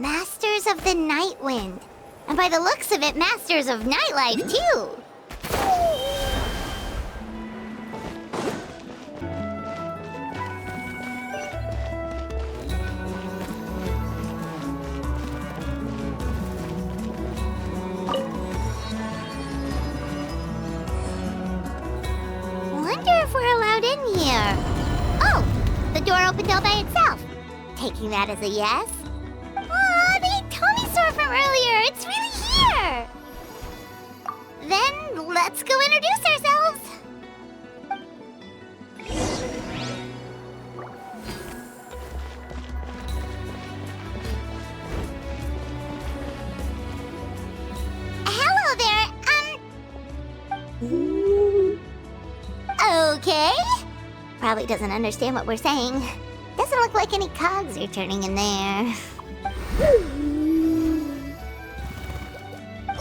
Masters of the Night Wind. And by the looks of it, Masters of Nightlife, too. Wonder if we're allowed in here. Oh, the door opened all by itself. Taking that as a yes. Aw, the Tomy from earlier. It's really here. Then let's go introduce ourselves. Hello there. Okay. Probably doesn't understand what we're saying. Doesn't look like any cogs are turning in there.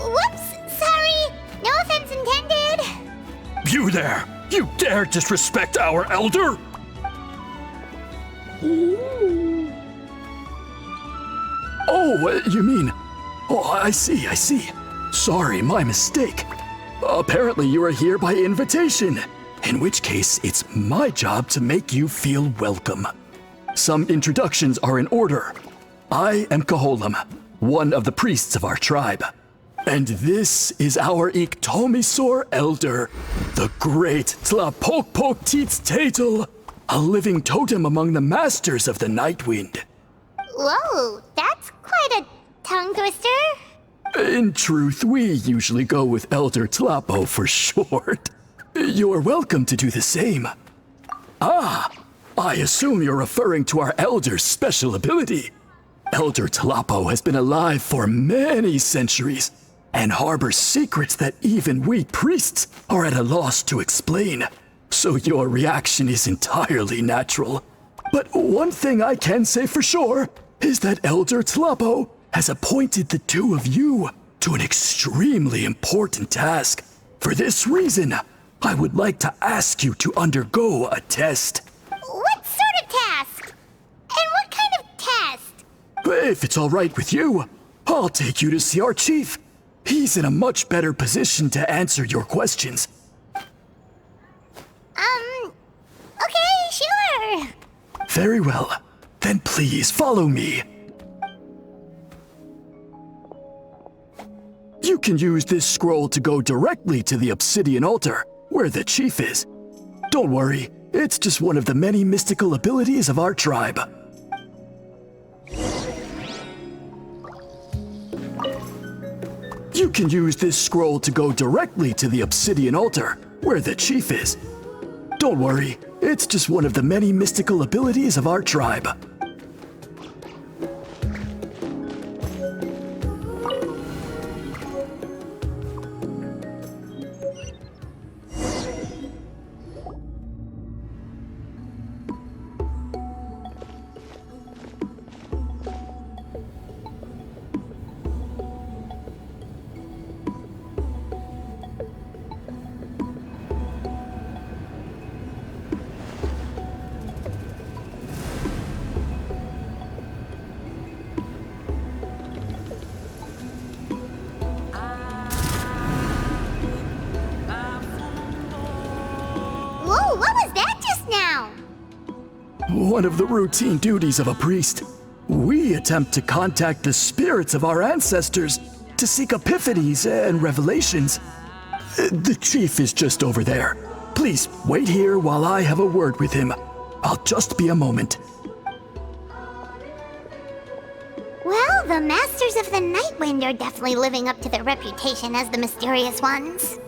Whoops! Sorry! No offense intended! You there! You dare disrespect our elder? Oh, you mean... Oh, I see. Sorry, my mistake. Apparently you are here by invitation. In which case, it's my job to make you feel welcome. Some introductions are in order. I am Kaholam, one of the priests of our tribe. And this is our Iktomisor elder, the great Tlapokpok-Teets-Tatel, a living totem among the masters of the Night Wind. Whoa, that's quite a tongue twister. In truth, we usually go with Elder Tlapo for short. You're welcome to do the same. Ah, I assume you're referring to our elder's special ability. Elder Tlapo has been alive for many centuries and harbors secrets that even we priests are at a loss to explain. So your reaction is entirely natural. But one thing I can say for sure is that Elder Tlapo has appointed the two of you to an extremely important task. For this reason, I would like to ask you to undergo a test. What sort of task? And what kind of test? If it's all right with you, I'll take you to see our chief. He's in a much better position to answer your questions. Okay, sure. Very well. Then please follow me. You can use this scroll to go directly to the obsidian altar, where the chief is. Don't worry, it's just one of the many mystical abilities of our tribe. You can use this scroll to go directly to the obsidian altar, where the chief is. Don't worry, it's just one of the many mystical abilities of our tribe. Whoa, what was that just now? One of the routine duties of a priest. We attempt to contact the spirits of our ancestors to seek epiphanies and revelations. The chief is just over there. Please wait here while I have a word with him. I'll just be a moment. Well, the Masters of the Night Wind are definitely living up to their reputation as the mysterious ones.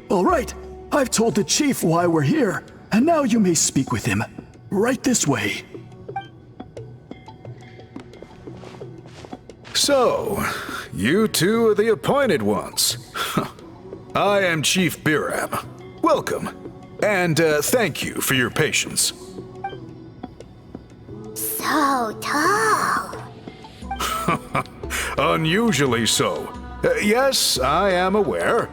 All right, I've told the chief why we're here, and now you may speak with him. Right this way. So, you two are the appointed ones. I am Chief Biram. Welcome, and thank you for your patience. So tall. Unusually so. Yes, I am aware.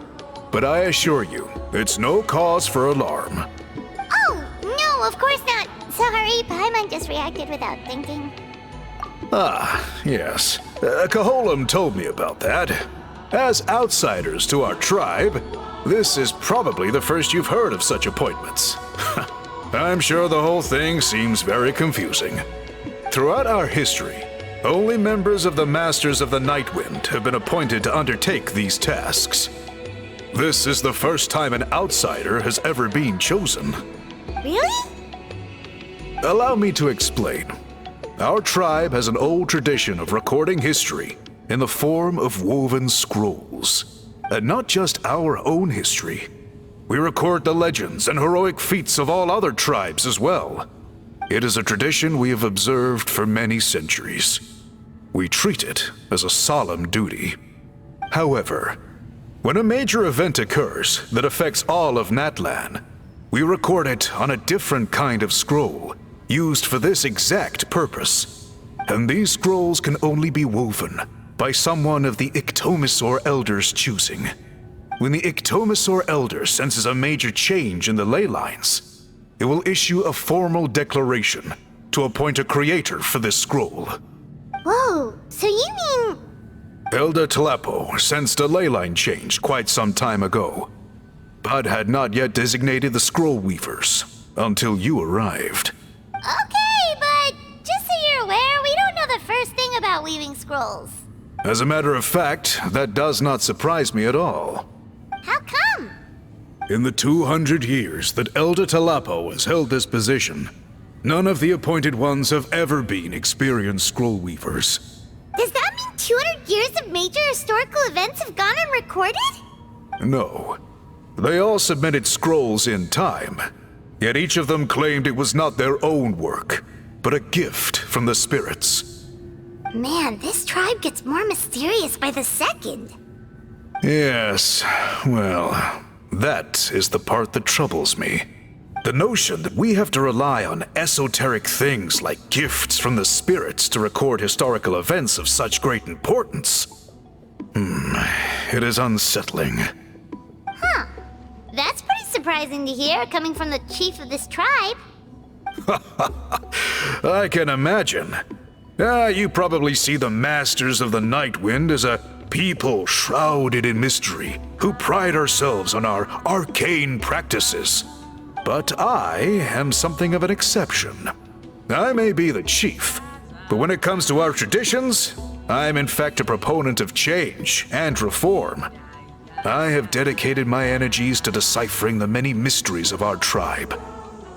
But I assure you, It's no cause for alarm. Oh, no, of course not. Sorry, Paimon just reacted without thinking. Ah, yes. Kaholam told me about that. As outsiders to our tribe, this is probably the first you've heard of such appointments. I'm sure the whole thing seems very confusing. Throughout our history, only members of the Masters of the Nightwind have been appointed to undertake these tasks. This is the first time an outsider has ever been chosen. Really? Allow me to explain. Our tribe has an old tradition of recording history in the form of woven scrolls. And not just our own history. We record the legends and heroic feats of all other tribes as well. It is a tradition we have observed for many centuries. We treat it as a solemn duty. However, when a major event occurs that affects all of Natlan, we record it on a different kind of scroll, used for this exact purpose. And these scrolls can only be woven by someone of the Ictomisor Elder's choosing. When the Ictomisor Elder senses a major change in the ley lines, it will issue a formal declaration to appoint a creator for this scroll. Whoa, so you mean... Elder Tlapo sensed a ley line change quite some time ago, but had not yet designated the scroll weavers until you arrived. Okay, but just so you're aware, we don't know the first thing about weaving scrolls. As a matter of fact, that does not surprise me at all. How come? In the 200 years that Elder Tlapo has held this position, none of the appointed ones have ever been experienced scroll weavers. Does that mean 200 years of major historical events have gone unrecorded? No. They all submitted scrolls in time, yet each of them claimed it was not their own work, but a gift from the spirits. Man, this tribe gets more mysterious by the second. Yes, well, that is the part that troubles me. The notion that we have to rely on esoteric things like gifts from the spirits to record historical events of such great importance. It is unsettling. Huh. That's pretty surprising to hear, coming from the chief of this tribe. I can imagine. You probably see the Masters of the Nightwind as a people shrouded in mystery, who pride ourselves on our arcane practices. But I am something of an exception. I may be the chief, but when it comes to our traditions, I'm in fact a proponent of change and reform. I have dedicated my energies to deciphering the many mysteries of our tribe.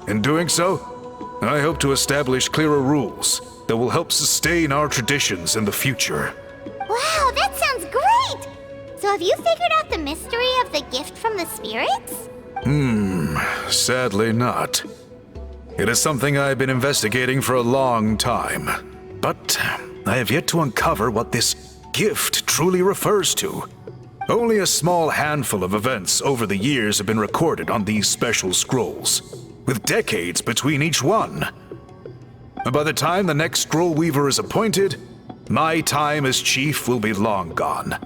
In doing so, I hope to establish clearer rules that will help sustain our traditions in the future. Wow, that sounds great! So have you figured out the mystery of the gift from the spirits? Sadly not. It is something I've been investigating for a long time, but I have yet to uncover what this gift truly refers to. Only a small handful of events over the years have been recorded on these special scrolls, with decades between each one. And by the time the next scroll weaver is appointed, my time as chief will be long gone.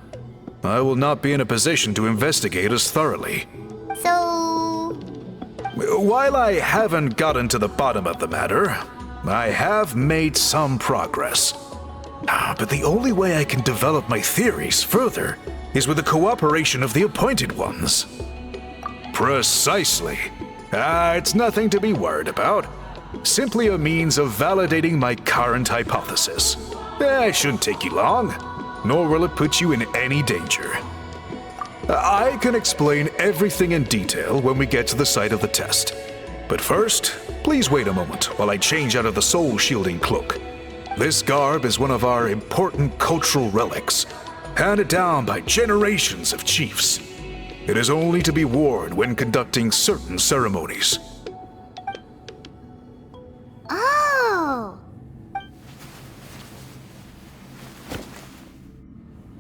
I will not be in a position to investigate as thoroughly. So... While I haven't gotten to the bottom of the matter, I have made some progress. But the only way I can develop my theories further is with the cooperation of the appointed ones. Precisely. It's nothing to be worried about. Simply a means of validating my current hypothesis. It shouldn't take you long, nor will it put you in any danger. I can explain everything in detail when we get to the site of the test. But first, please wait a moment while I change out of the soul-shielding cloak. This garb is one of our important cultural relics, handed down by generations of chiefs. It is only to be worn when conducting certain ceremonies. Oh!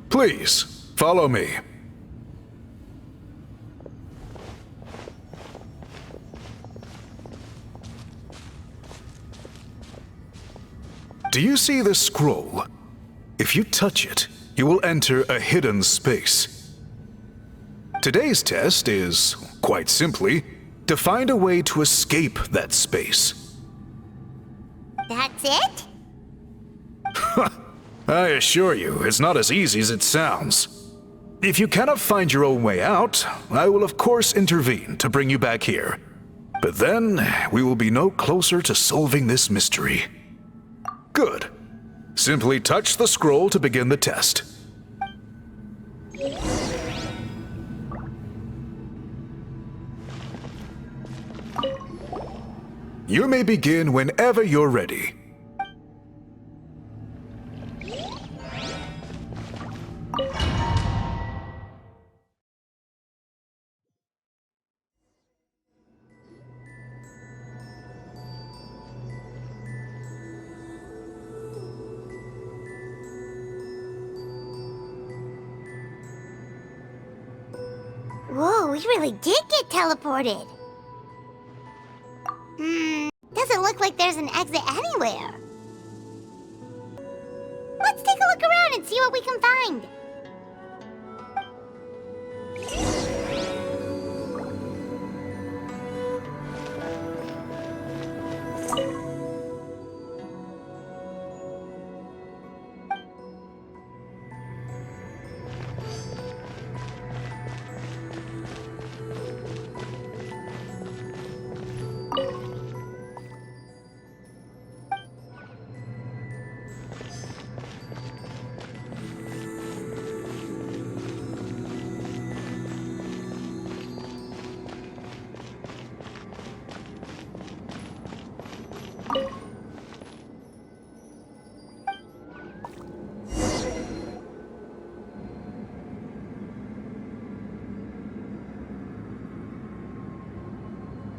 Please, follow me. Do you see this scroll? If you touch it, you will enter a hidden space. Today's test is quite simply, to find a way to escape that space. That's it? I assure you, it's not as easy as it sounds. If you cannot find your own way out, I will of course intervene to bring you back here. But then, we will be no closer to solving this mystery. Good. Simply touch the scroll to begin the test. You may begin whenever you're ready. Whoa, we really did get teleported. Doesn't look like there's an exit anywhere. Let's take a look around and see what we can find.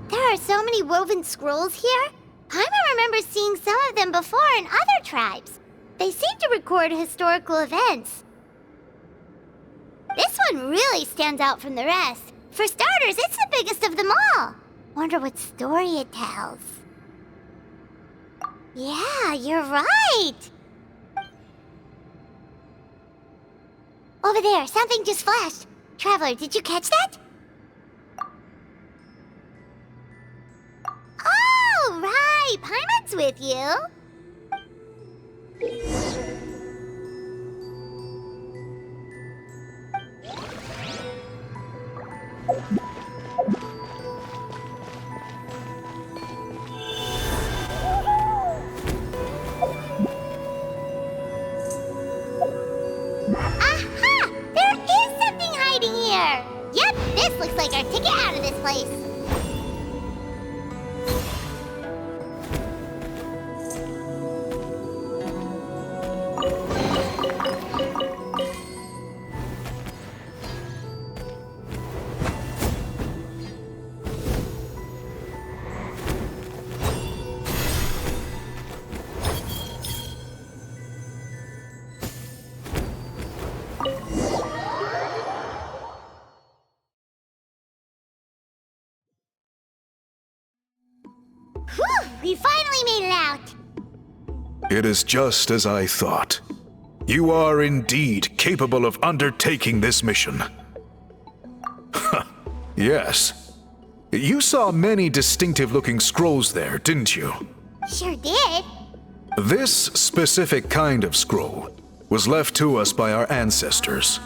There are so many woven scrolls here. Paimon remembers seeing some of them before in other tribes. They seem to record historical events. This one really stands out from the rest. For starters, it's the biggest of them all. Wonder what story it tells. Yeah, you're right. Over there, something just flashed. Traveler, did you catch that? Oh, right. Paimon's with you. Aha! There is something hiding here! Yep, this looks like our ticket out of this place. Whew, we finally made it out. It is just as I thought. You are indeed capable of undertaking this mission. Yes. You saw many distinctive-looking scrolls there, didn't you? Sure did. This specific kind of scroll was left to us by our ancestors.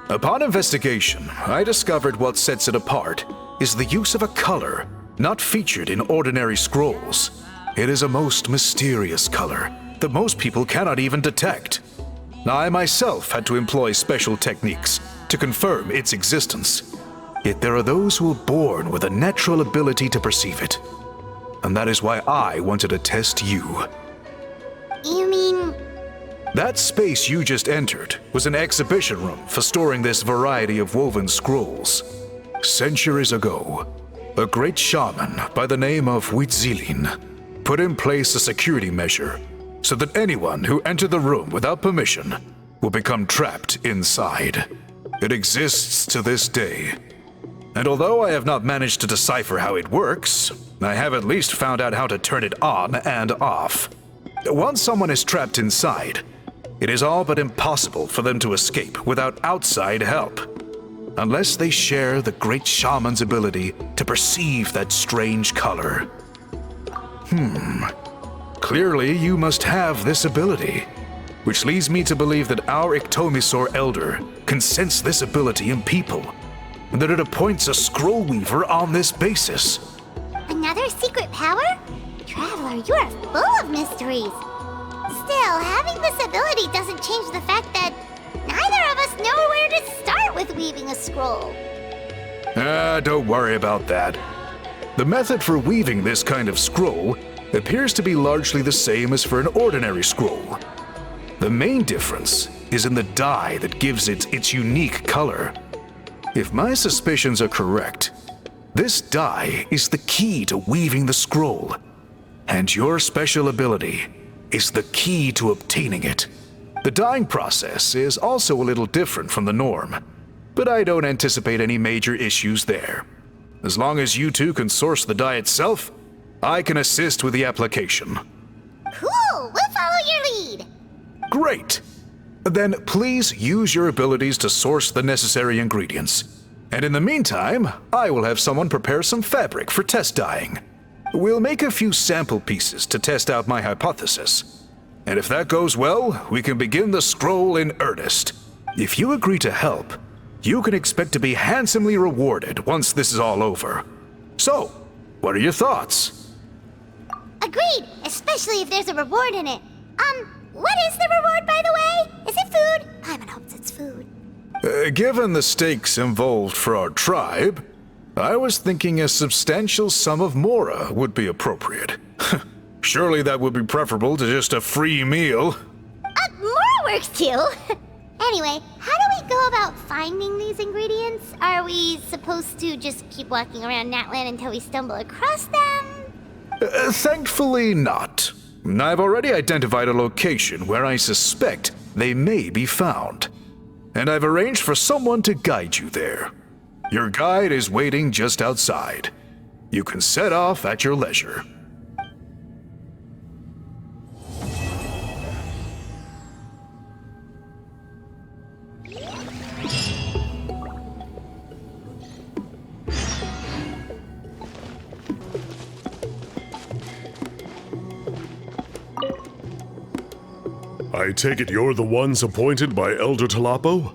Upon investigation, I discovered what sets it apart is the use of a color not featured in ordinary scrolls. It is a most mysterious color that most people cannot even detect. I myself had to employ special techniques to confirm its existence. Yet there are those who are born with a natural ability to perceive it. And that is why I wanted to test you. You mean... That space you just entered was an exhibition room for storing this variety of woven scrolls. Centuries ago, a great shaman by the name of Huitzilin put in place a security measure so that anyone who entered the room without permission will become trapped inside. It exists to this day. And although I have not managed to decipher how it works, I have at least found out how to turn it on and off. Once someone is trapped inside, it is all but impossible for them to escape without outside help. unless they share the great shaman's ability to perceive that strange color. Clearly, you must have this ability, which leads me to believe that our Ictomisaur Elder can sense this ability in people, and that it appoints a scroll weaver on this basis. Another secret power? Traveler, you are full of mysteries. Still, having this ability doesn't change the fact that neither of us know where to start with weaving a scroll. Don't worry about that. The method for weaving this kind of scroll appears to be largely the same as for an ordinary scroll. The main difference is in the dye that gives it its unique color. If my suspicions are correct, this dye is the key to weaving the scroll, and your special ability is the key to obtaining it. The dyeing process is also a little different from the norm, but I don't anticipate any major issues there. As long as you two can source the dye itself, I can assist with the application. Cool, we'll follow your lead. Great! Then please use your abilities to source the necessary ingredients. And in the meantime, I will have someone prepare some fabric for test dyeing. We'll make a few sample pieces to test out my hypothesis. And if that goes well, we can begin the scroll in earnest. If you agree to help, you can expect to be handsomely rewarded once this is all over. So, what are your thoughts? Agreed, especially if there's a reward in it. What is the reward, by the way? Is it food? Paimon hopes it's food. Given the stakes involved for our tribe, I was thinking a substantial sum of mora would be appropriate. Surely that would be preferable to just a free meal. Mora works too. Anyway, how do we go about finding these ingredients? Are we supposed to just keep walking around Natlan until we stumble across them? Thankfully not. I've already identified a location where I suspect they may be found. And I've arranged for someone to guide you there. Your guide is waiting just outside. You can set off at your leisure. I take it you're the ones appointed by Elder Talapo?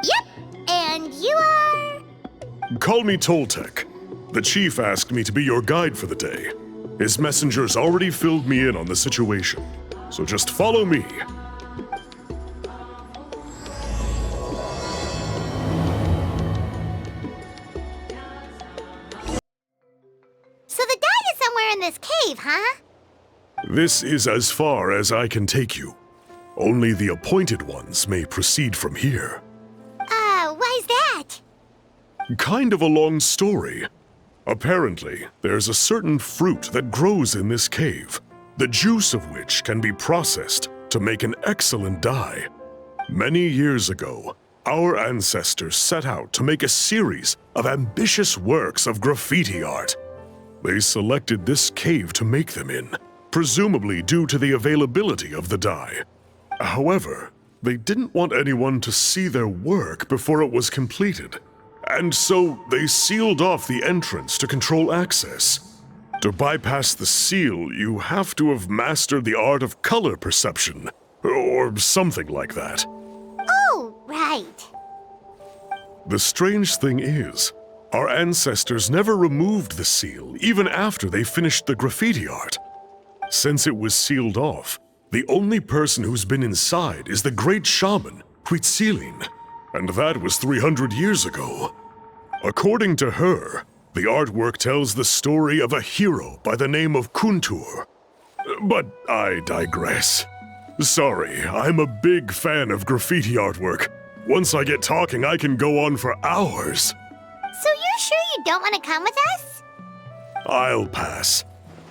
Yep, and you are? Call me Toltec. The chief asked me to be your guide for the day. His messengers already filled me in on the situation, so just follow me. So the dye is somewhere in this cave, huh? This is as far as I can take you. Only the appointed ones may proceed from here. Why's that? Kind of a long story. Apparently, there's a certain fruit that grows in this cave, the juice of which can be processed to make an excellent dye. Many years ago, our ancestors set out to make a series of ambitious works of graffiti art. They selected this cave to make them in, presumably due to the availability of the dye. However, they didn't want anyone to see their work before it was completed, and so they sealed off the entrance to control access. To bypass the seal, you have to have mastered the art of color perception, or something like that. Oh, right. The strange thing is, our ancestors never removed the seal even after they finished the graffiti art. Since it was sealed off, the only person who's been inside is the great shaman, Huitzilin, and that was 300 years ago. According to her, the artwork tells the story of a hero by the name of Kuntur. But I digress. Sorry, I'm a big fan of graffiti artwork. Once I get talking, I can go on for hours. So you're sure you don't want to come with us? I'll pass.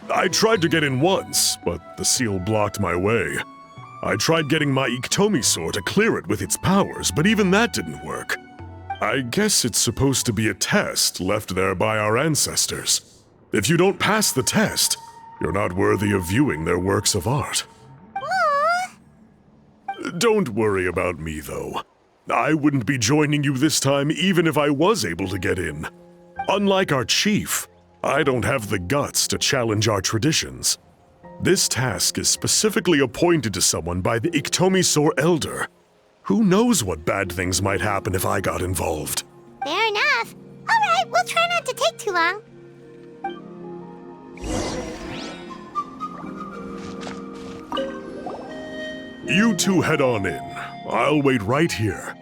I tried to get in once, but the seal blocked my way. I tried getting my Ictomisaur to clear it with its powers, but even that didn't work. I guess it's supposed to be a test left there by our ancestors. If you don't pass the test, you're not worthy of viewing their works of art. Aww. Don't worry about me, though. I wouldn't be joining you this time even if I was able to get in. Unlike our chief, I don't have the guts to challenge our traditions. This task is specifically appointed to someone by the Iktomisor Elder. Who knows what bad things might happen if I got involved? Fair enough. All right, we'll try not to take too long. You two head on in. I'll wait right here.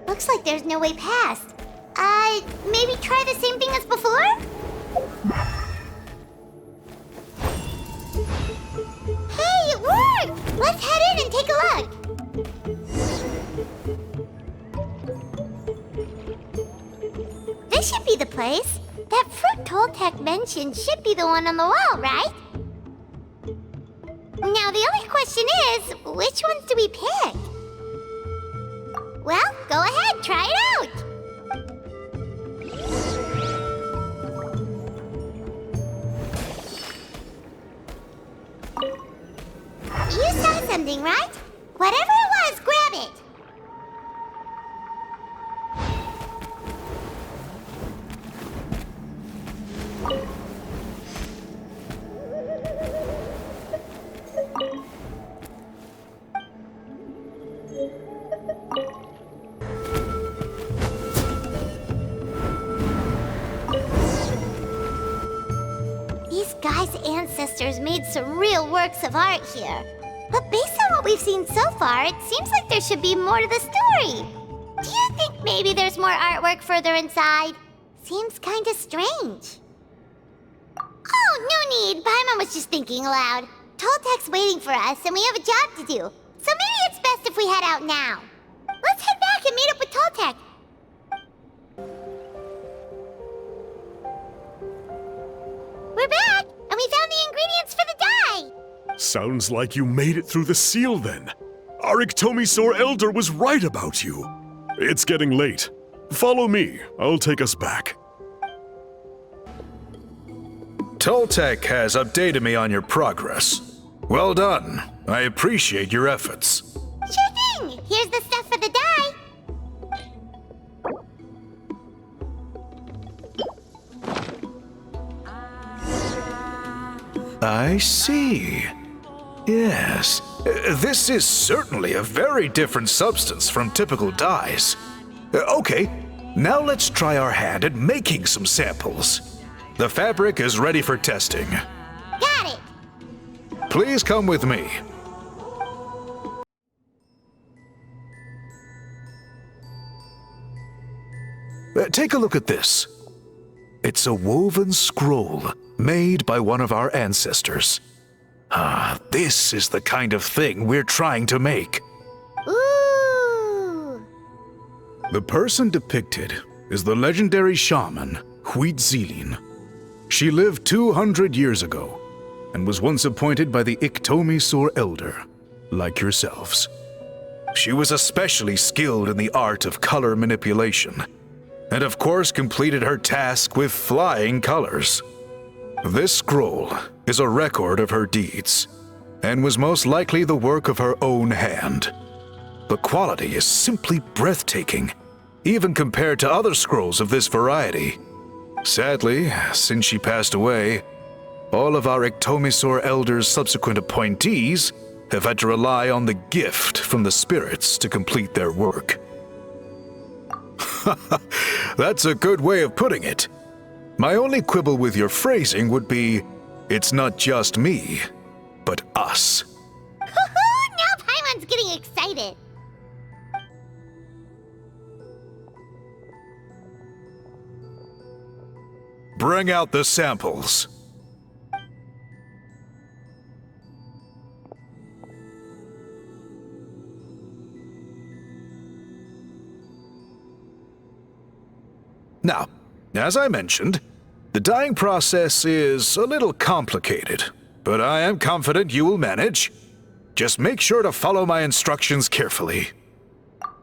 Looks like there's no way past. Maybe try the same thing as before? Hey, it worked! Let's head in and take a look. This should be the place. That fruit Toltec mentioned should be the one on the wall, right? Now the only question is, which ones do we pick? Well, go ahead, try it out! You saw something, right? Whatever it was, grab it! These guys' ancestors made some real works of art here. But based on what we've seen so far, it seems like there should be more to the story. Do you think maybe there's more artwork further inside? Seems kinda strange. Oh, no need. Paimon was just thinking aloud. Toltec's waiting for us, and we have a job to do. So maybe it's best if we head out now. Let's head back and meet up with Toltec. We're back, and we found the ingredients for the dye. Sounds like you made it through the seal then. Our Iktomisor Elder was right about you. It's getting late. Follow me. I'll take us back. Toltec has updated me on your progress. Well done. I appreciate your efforts. Sure thing. Here's the stuff for the dye. I see. Yes. This is certainly a very different substance from typical dyes. Okay, now let's try our hand at making some samples. The fabric is ready for testing. Got it. Please come with me. Take a look at this. It's a woven scroll made by one of our ancestors. This is the kind of thing we're trying to make. Ooh. The person depicted is the legendary shaman, Huitzilin. She lived 200 years ago and was once appointed by the Iktomisor Elder, like yourselves. She was especially skilled in the art of color manipulation, and of course completed her task with flying colors. This scroll is a record of her deeds, and was most likely the work of her own hand. The quality is simply breathtaking, even compared to other scrolls of this variety. Sadly, since she passed away, all of our Iktomisor Elder's subsequent appointees have had to rely on the gift from the spirits to complete their work. That's a good way of putting it. My only quibble with your phrasing would be, it's not just me, but us. Now Paimon's getting excited. Bring out the samples. Now, as I mentioned, the dyeing process is a little complicated, but I am confident you will manage. Just make sure to follow my instructions carefully.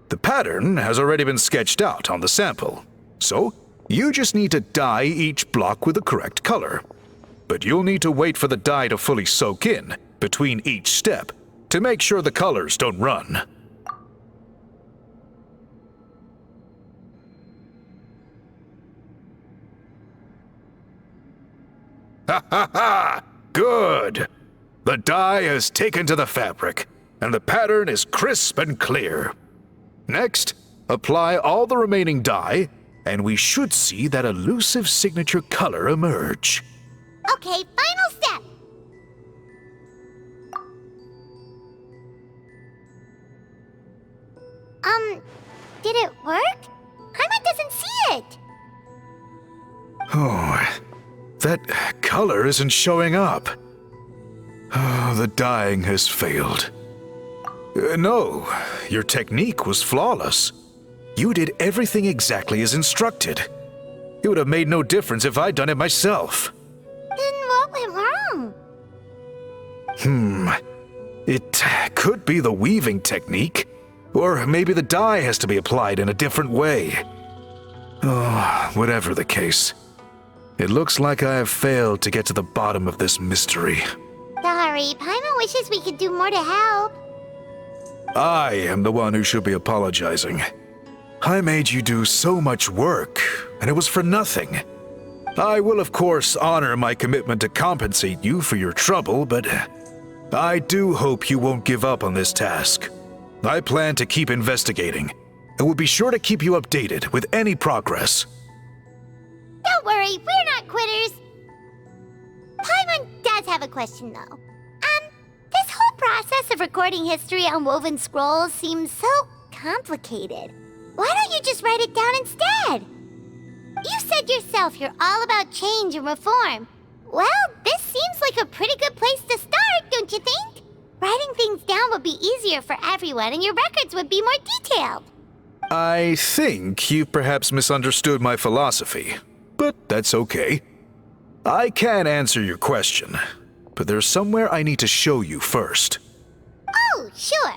The pattern has already been sketched out on the sample, so you just need to dye each block with the correct color. But you'll need to wait for the dye to fully soak in between each step to make sure the colors don't run. Ha ha ha! Good! The dye has taken to the fabric, and the pattern is crisp and clear. Next, apply all the remaining dye, and we should see that elusive signature color emerge. Okay, final step. Did it work? Paimon doesn't see it. Oh, that color isn't showing up. Oh, the dyeing has failed. No, your technique was flawless. You did everything exactly as instructed. It would have made no difference if I'd done it myself. Then what went wrong? It could be the weaving technique, or maybe the dye has to be applied in a different way. Oh, whatever the case. It looks like I have failed to get to the bottom of this mystery. Sorry, Paimon wishes we could do more to help. I am the one who should be apologizing. I made you do so much work, and it was for nothing. I will, of course, honor my commitment to compensate you for your trouble, but I do hope you won't give up on this task. I plan to keep investigating, and will be sure to keep you updated with any progress. Don't worry, we're not quitters. Paimon does have a question, though. This whole process of recording history on woven scrolls seems so complicated. Why don't you just write it down instead? You said yourself you're all about change and reform. Well, this seems like a pretty good place to start, don't you think? Writing things down would be easier for everyone, and your records would be more detailed. I think you perhaps misunderstood my philosophy, but that's okay. I can answer your question, but there's somewhere I need to show you first. Oh, sure.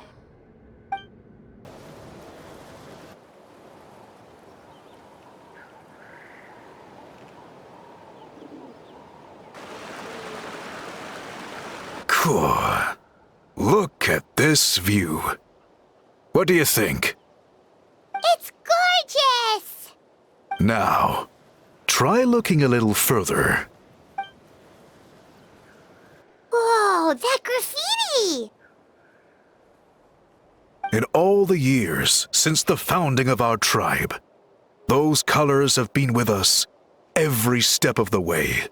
Cool. Look at this view. What do you think? It's gorgeous! Now, try looking a little further. Whoa, that graffiti! In all the years since the founding of our tribe, those colors have been with us every step of the way.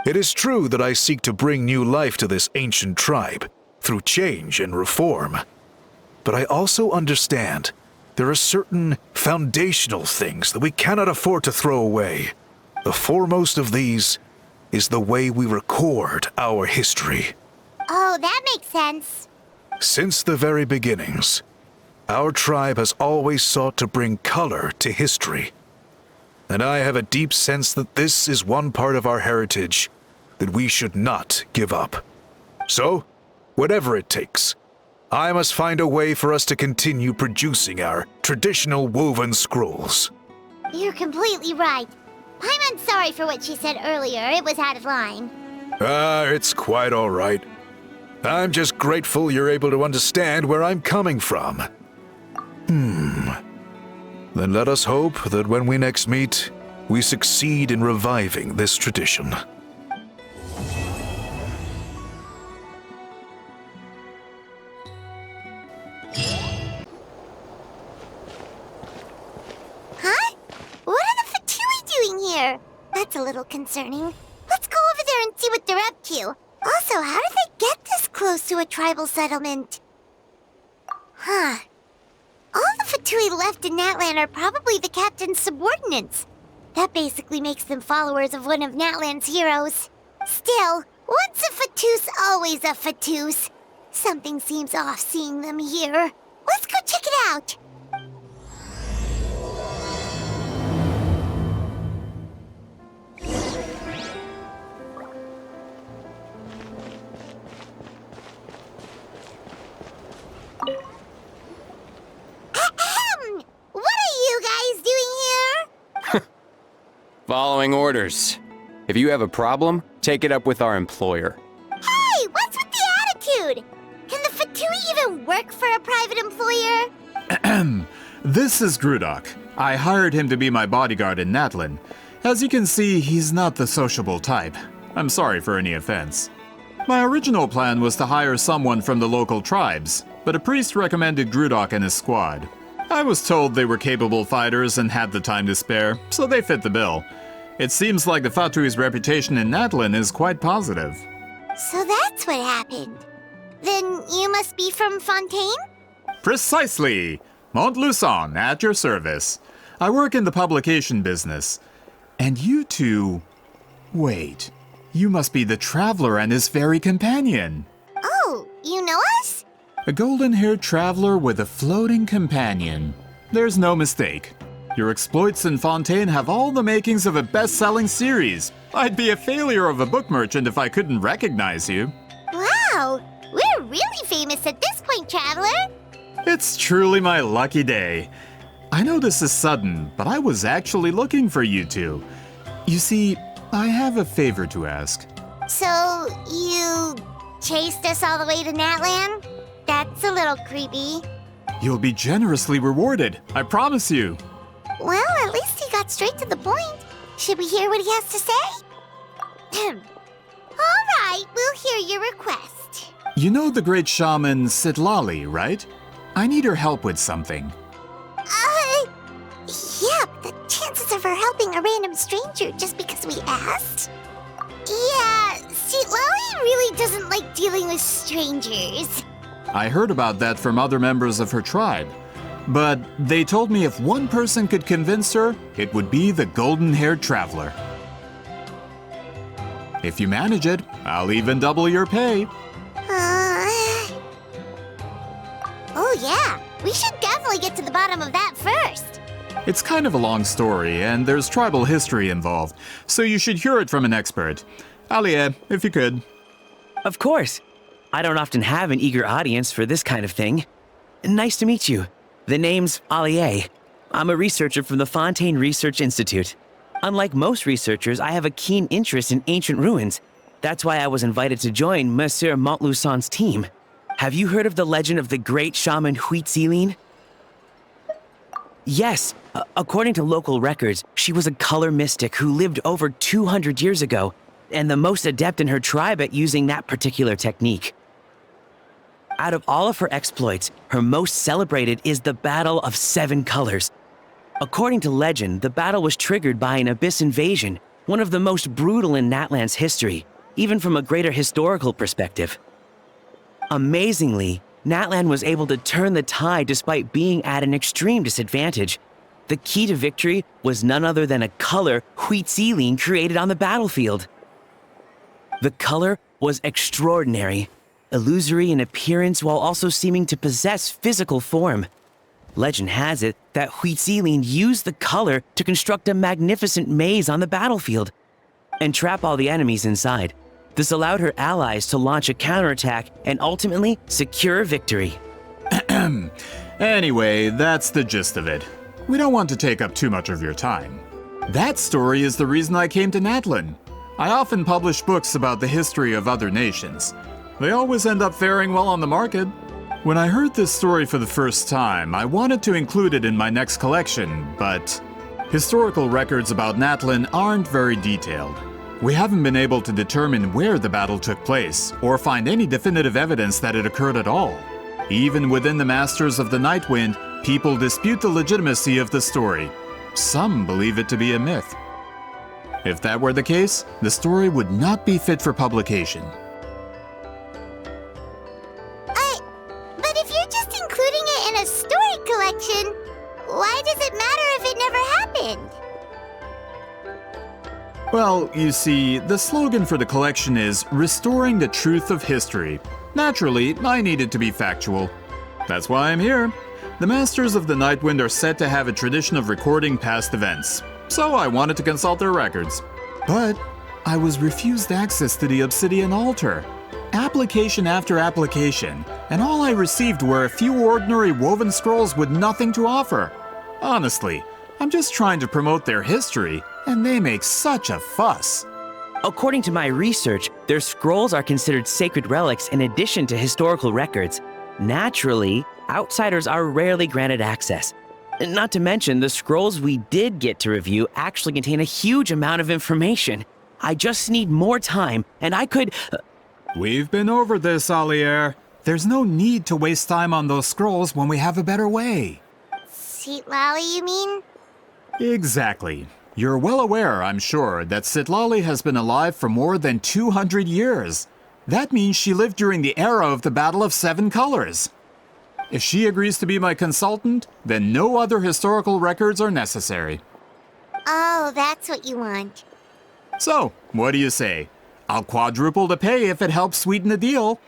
It is true that I seek to bring new life to this ancient tribe through change and reform. But I also understand there are certain foundational things that we cannot afford to throw away. The foremost of these is the way we record our history. Oh, that makes sense. Since the very beginnings, our tribe has always sought to bring color to history. And I have a deep sense that this is one part of our heritage that we should not give up. So, whatever it takes, I must find a way for us to continue producing our traditional woven scrolls. You're completely right. Paimon's sorry for what she said earlier. It was out of line. It's quite all right. I'm just grateful you're able to understand where I'm coming from. Then let us hope that when we next meet, we succeed in reviving this tradition. Huh? What are the Fatui doing here? That's a little concerning. Let's go over there and see what they're up to. Also, how did they get this close to a tribal settlement? Huh. All the Fatui left in Natlan are probably the captain's subordinates. That basically makes them followers of one of Natlan's heroes. Still, once a Fatus, always a Fatus. Something seems off seeing them here. Let's go check it out. Following orders. If you have a problem, take it up with our employer. Hey, what's with the attitude? Can the Fatui even work for a private employer? This is Grudok. I hired him to be my bodyguard in Natlan. As you can see, he's not the sociable type. I'm sorry for any offense. My original plan was to hire someone from the local tribes, but a priest recommended Grudok and his squad. I was told they were capable fighters and had the time to spare, so they fit the bill. It seems like the Fatui's reputation in Natlan is quite positive. So that's what happened. Then you must be from Fontaine? Precisely! Montluçon, at your service. I work in the publication business. And you two... Wait, you must be the traveler and his fairy companion. Oh, you know us? A golden-haired traveler with a floating companion. There's no mistake. Your exploits in Fontaine have all the makings of a best-selling series. I'd be a failure of a book merchant if I couldn't recognize you. Wow, we're really famous at this point, Traveler. It's truly my lucky day. I know this is sudden, but I was actually looking for you two. You see, I have a favor to ask. So, you chased us all the way to Natlan? That's a little creepy. You'll be generously rewarded, I promise you. Well, at least he got straight to the point. Should we hear what he has to say? All right, we'll hear your request. You know the great shaman Sitlali, right? I need her help with something. Yeah, but the chances of her helping a random stranger just because we asked? Yeah, see, Lolly really doesn't like dealing with strangers. I heard about that from other members of her tribe. But they told me if one person could convince her, it would be the golden-haired traveler. If you manage it, I'll even double your pay. Oh yeah, we should definitely get to the bottom of that first. It's kind of a long story, and there's tribal history involved, so you should hear it from an expert. Alie, if you could. Of course. I don't often have an eager audience for this kind of thing. Nice to meet you. The name's Alie. I'm a researcher from the Fontaine Research Institute. Unlike most researchers, I have a keen interest in ancient ruins. That's why I was invited to join Monsieur Montluçon's team. Have you heard of the legend of the great shaman Huitzilin? Yes, according to local records, she was a color mystic who lived over 200 years ago, and the most adept in her tribe at using that particular technique. Out of all of her exploits, her most celebrated is the Battle of Seven Colors. According to legend, the battle was triggered by an abyss invasion, one of the most brutal in Natlan's history, even from a greater historical perspective. Amazingly, Natlan was able to turn the tide despite being at an extreme disadvantage. The key to victory was none other than a color Huitzilin created on the battlefield. The color was extraordinary, illusory in appearance while also seeming to possess physical form. Legend has it that Huitzilin used the color to construct a magnificent maze on the battlefield and trap all the enemies inside. This allowed her allies to launch a counterattack and ultimately secure victory. Anyway, that's the gist of it. We don't want to take up too much of your time. That story is the reason I came to Natlan. I often publish books about the history of other nations. They always end up faring well on the market. When I heard this story for the first time, I wanted to include it in my next collection, but historical records about Natlan aren't very detailed. We haven't been able to determine where the battle took place, or find any definitive evidence that it occurred at all. Even within the Masters of the Nightwind, people dispute the legitimacy of the story. Some believe it to be a myth. If that were the case, the story would not be fit for publication. But if you're just including it in a story collection, why does it matter if it never happened? Well, you see, the slogan for the collection is Restoring the Truth of History. Naturally, I needed to be factual. That's why I'm here. The Masters of the Nightwind are said to have a tradition of recording past events, so I wanted to consult their records. But I was refused access to the Obsidian Altar. Application after application, and all I received were a few ordinary woven scrolls with nothing to offer. Honestly, I'm just trying to promote their history, And they make such a fuss. According to my research, their scrolls are considered sacred relics in addition to historical records. Naturally, outsiders are rarely granted access. Not to mention, the scrolls we did get to review actually contain a huge amount of information. I just need more time, and I could... We've been over this, Alier. There's no need to waste time on those scrolls when we have a better way. Citlali, you mean? Exactly. You're well aware, I'm sure, that Citlali has been alive for more than 200 years. That means she lived during the era of the Battle of Seven Colors. If she agrees to be my consultant, then no other historical records are necessary. Oh, that's what you want. So, what do you say? I'll quadruple the pay if it helps sweeten the deal.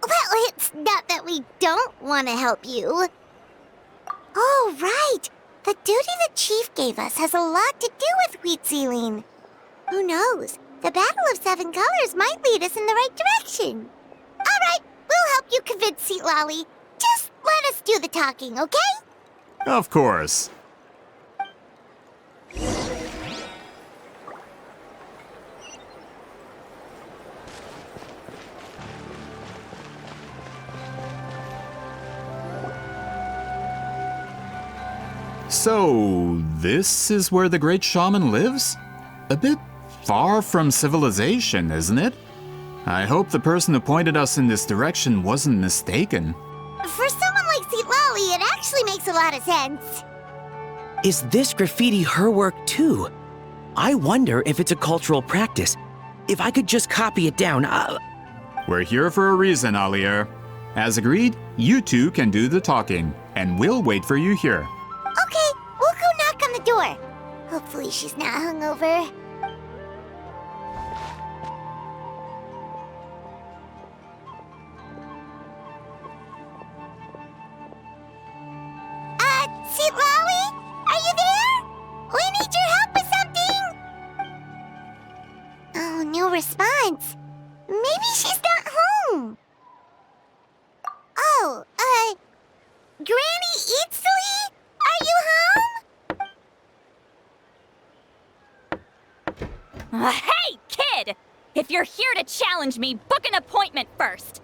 Well, it's not that we don't want to help you. Oh, right. The duty the chief gave us has a lot to do with wheat sealing. Who knows? The Battle of Seven Colors might lead us in the right direction. All right, we'll help you convince Citlali. Just let us do the talking, okay? Of course. So, this is where the great shaman lives? A bit far from civilization, isn't it? I hope the person who pointed us in this direction wasn't mistaken. For someone like Citlali, it actually makes a lot of sense. Is this graffiti her work too? I wonder if it's a cultural practice. If I could just copy it down, We're here for a reason, Alier. As agreed, you two can do the talking, and we'll wait for you here. Okay, we'll go knock on the door. Hopefully she's not hungover. Citlali? Are you there? We need your help with something! Oh, no response. Maybe she's not home. Oh, Granny Eatsley? Are you home? Hey, kid! If you're here to challenge me, book an appointment first.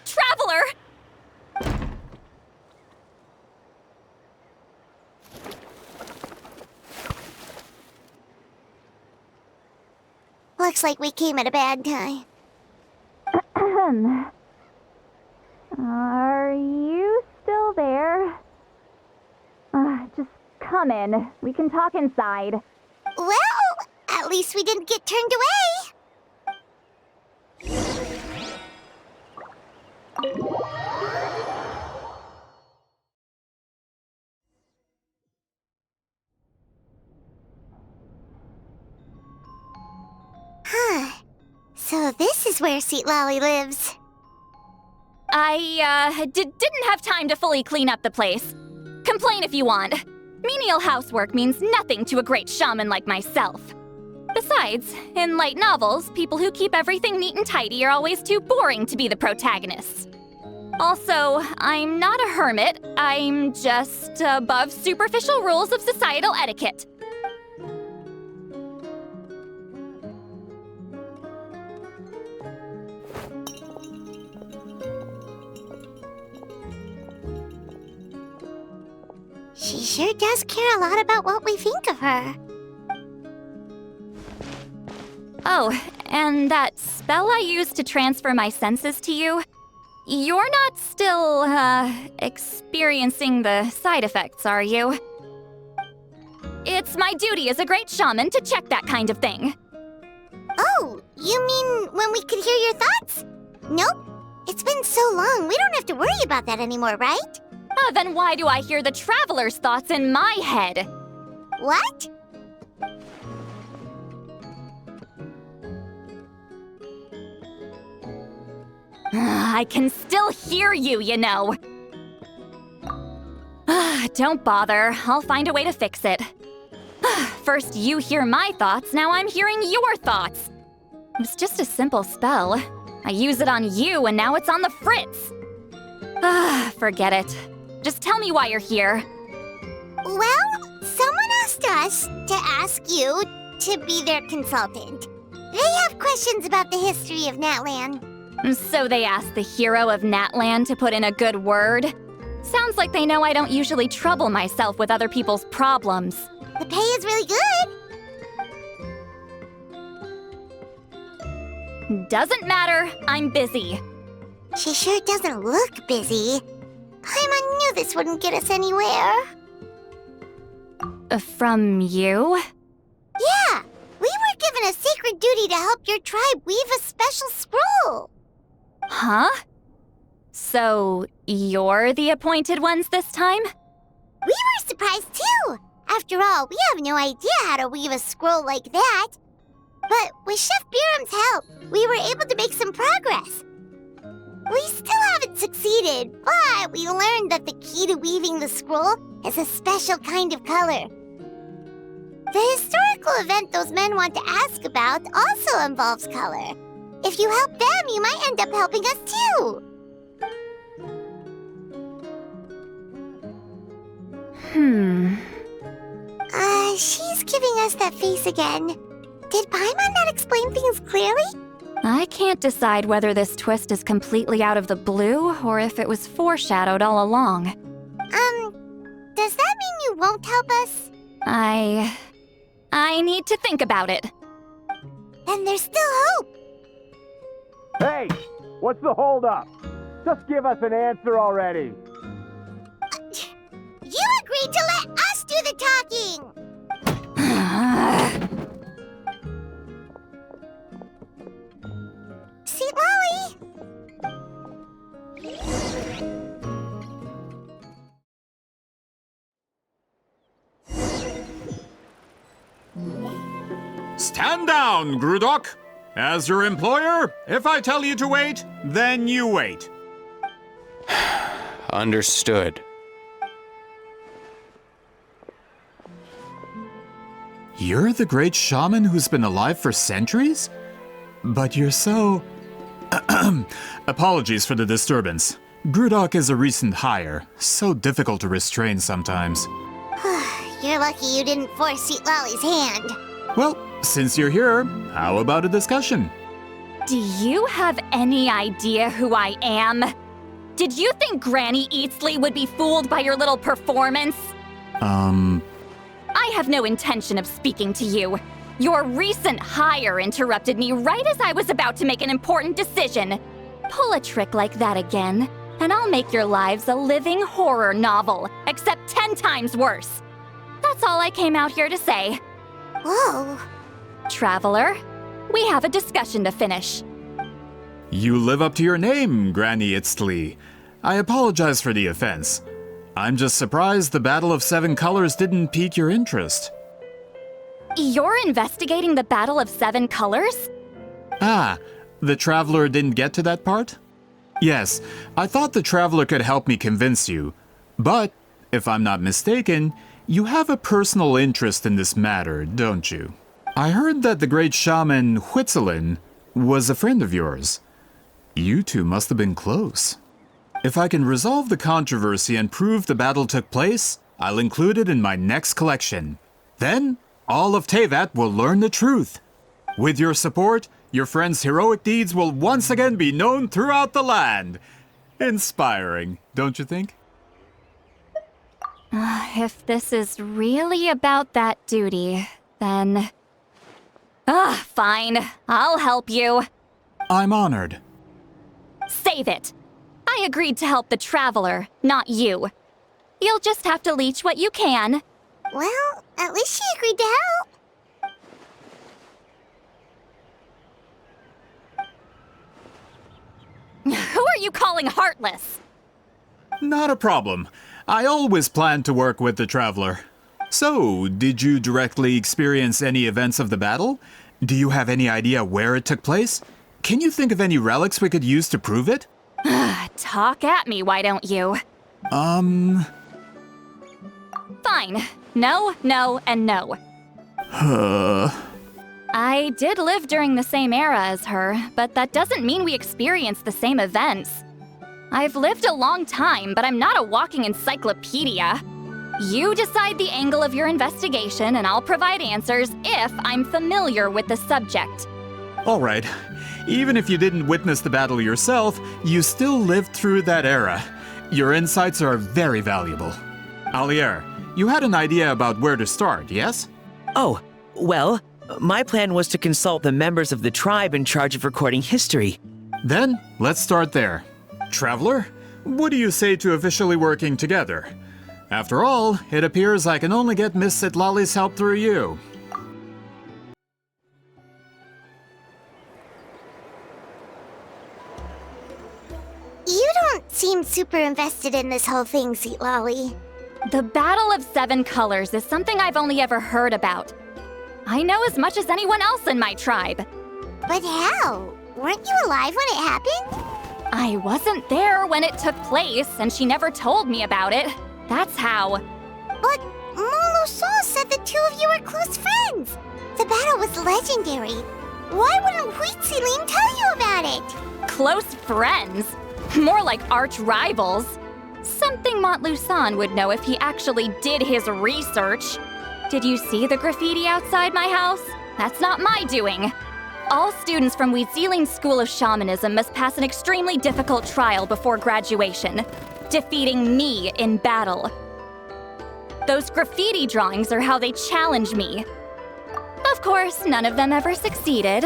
Traveler! Looks like we came at a bad time. Are you still there? Just come in. We can talk inside. Well, at least we didn't get turned away. So this is where Citlali lives. I, didn't have time to fully clean up the place. Complain if you want. Menial housework means nothing to a great shaman like myself. Besides, in light novels, people who keep everything neat and tidy are always too boring to be the protagonists. Also, I'm not a hermit. I'm just above superficial rules of societal etiquette. She sure does care a lot about what we think of her. Oh, and that spell I used to transfer my senses to you? You're not still, experiencing the side effects, are you? It's my duty as a great shaman to check that kind of thing. Oh, you mean when we could hear your thoughts? Nope. It's been so long, we don't have to worry about that anymore, right? Then why do I hear the traveler's thoughts in my head? What? I can still hear you, you know. Don't bother. I'll find a way to fix it. First you hear my thoughts, now I'm hearing your thoughts. It was just a simple spell. I use it on you, and now it's on the fritz. Forget it. Just tell me why you're here. Well, someone asked us to ask you to be their consultant. They have questions about the history of Natlan. So they asked the hero of Natlan to put in a good word? Sounds like they know I don't usually trouble myself with other people's problems. The pay is really good. Doesn't matter, I'm busy. She sure doesn't look busy. Paimon knew this wouldn't get us anywhere. From you? Yeah, we were given a sacred duty to help your tribe weave a special scroll. Huh? So, you're the appointed ones this time? We were surprised too. After all, we have no idea how to weave a scroll like that. But with Chef Biram's help, we were able to make some progress. We still haven't succeeded, but we learned that the key to weaving the scroll is a special kind of color. The historical event those men want to ask about also involves color. If you help them, you might end up helping us too. She's giving us that face again. Did Paimon not explain things clearly? I can't decide whether this twist is completely out of the blue or if it was foreshadowed all along. Does that mean you won't help us? I need to think about it. Then there's still hope. Hey! What's the holdup? Just give us an answer already. You agreed to let us do the talking! Sweet Lolly! Stand down, Grudok. As your employer, if I tell you to wait, then you wait. Understood. You're the great shaman who's been alive for centuries? But you're so... Apologies for the disturbance. Grudok is a recent hire, so difficult to restrain sometimes. You're lucky you didn't force Sweet Lolly's hand. Well, since you're here, how about a discussion? Do you have any idea who I am? Did you think Granny Eatsley would be fooled by your little performance? I have no intention of speaking to you. Your recent hire interrupted me right as I was about to make an important decision. Pull a trick like that again, and I'll make your lives a living horror novel, except 10 times worse. That's all I came out here to say. Whoa. Traveler, we have a discussion to finish. You live up to your name, Granny Itztli. I apologize for the offense. I'm just surprised the Battle of Seven Colors didn't pique your interest. You're investigating the Battle of Seven Colors? Ah, the Traveler didn't get to that part? Yes, I thought the Traveler could help me convince you. But, if I'm not mistaken, you have a personal interest in this matter, don't you? I heard that the great shaman Huitzilin was a friend of yours. You two must have been close. If I can resolve the controversy and prove the battle took place, I'll include it in my next collection. Then, all of Teyvat will learn the truth. With your support, your friend's heroic deeds will once again be known throughout the land. Inspiring, don't you think? If this is really about that duty, then... fine. I'll help you. I'm honored. Save it. I agreed to help the Traveler, not you. You'll just have to leech what you can. Well, at least she agreed to help. Who are you calling heartless? Not a problem. I always planned to work with the Traveler. So, did you directly experience any events of the battle? Do you have any idea where it took place? Can you think of any relics we could use to prove it? Talk at me, why don't you? Fine. No, no, and no. I did live during the same era as her, but that doesn't mean we experienced the same events. I've lived a long time, but I'm not a walking encyclopedia. You decide the angle of your investigation, and I'll provide answers if I'm familiar with the subject. All right. Even if you didn't witness the battle yourself, you still lived through that era. Your insights are very valuable. Alier, you had an idea about where to start, yes? Oh, well, my plan was to consult the members of the tribe in charge of recording history. Then, let's start there. Traveler, what do you say to officially working together? After all, it appears I can only get Miss Sitlali's help through you. You don't seem super invested in this whole thing, Sitlali. The Battle of Seven Colors is something I've only ever heard about. I know as much as anyone else in my tribe. But how? Weren't you alive when it happened? I wasn't there when it took place, and she never told me about it. That's how. But Molo-san said the two of you were close friends. The battle was legendary. Why wouldn't Huitziling tell you about it? Close friends? More like arch rivals. Something Montlusan would know if he actually did his research. Did you see the graffiti outside my house? That's not my doing. All students from Huitziling's School of Shamanism must pass an extremely difficult trial before graduation, defeating me in battle. Those graffiti drawings are how they challenge me. Of course, none of them ever succeeded.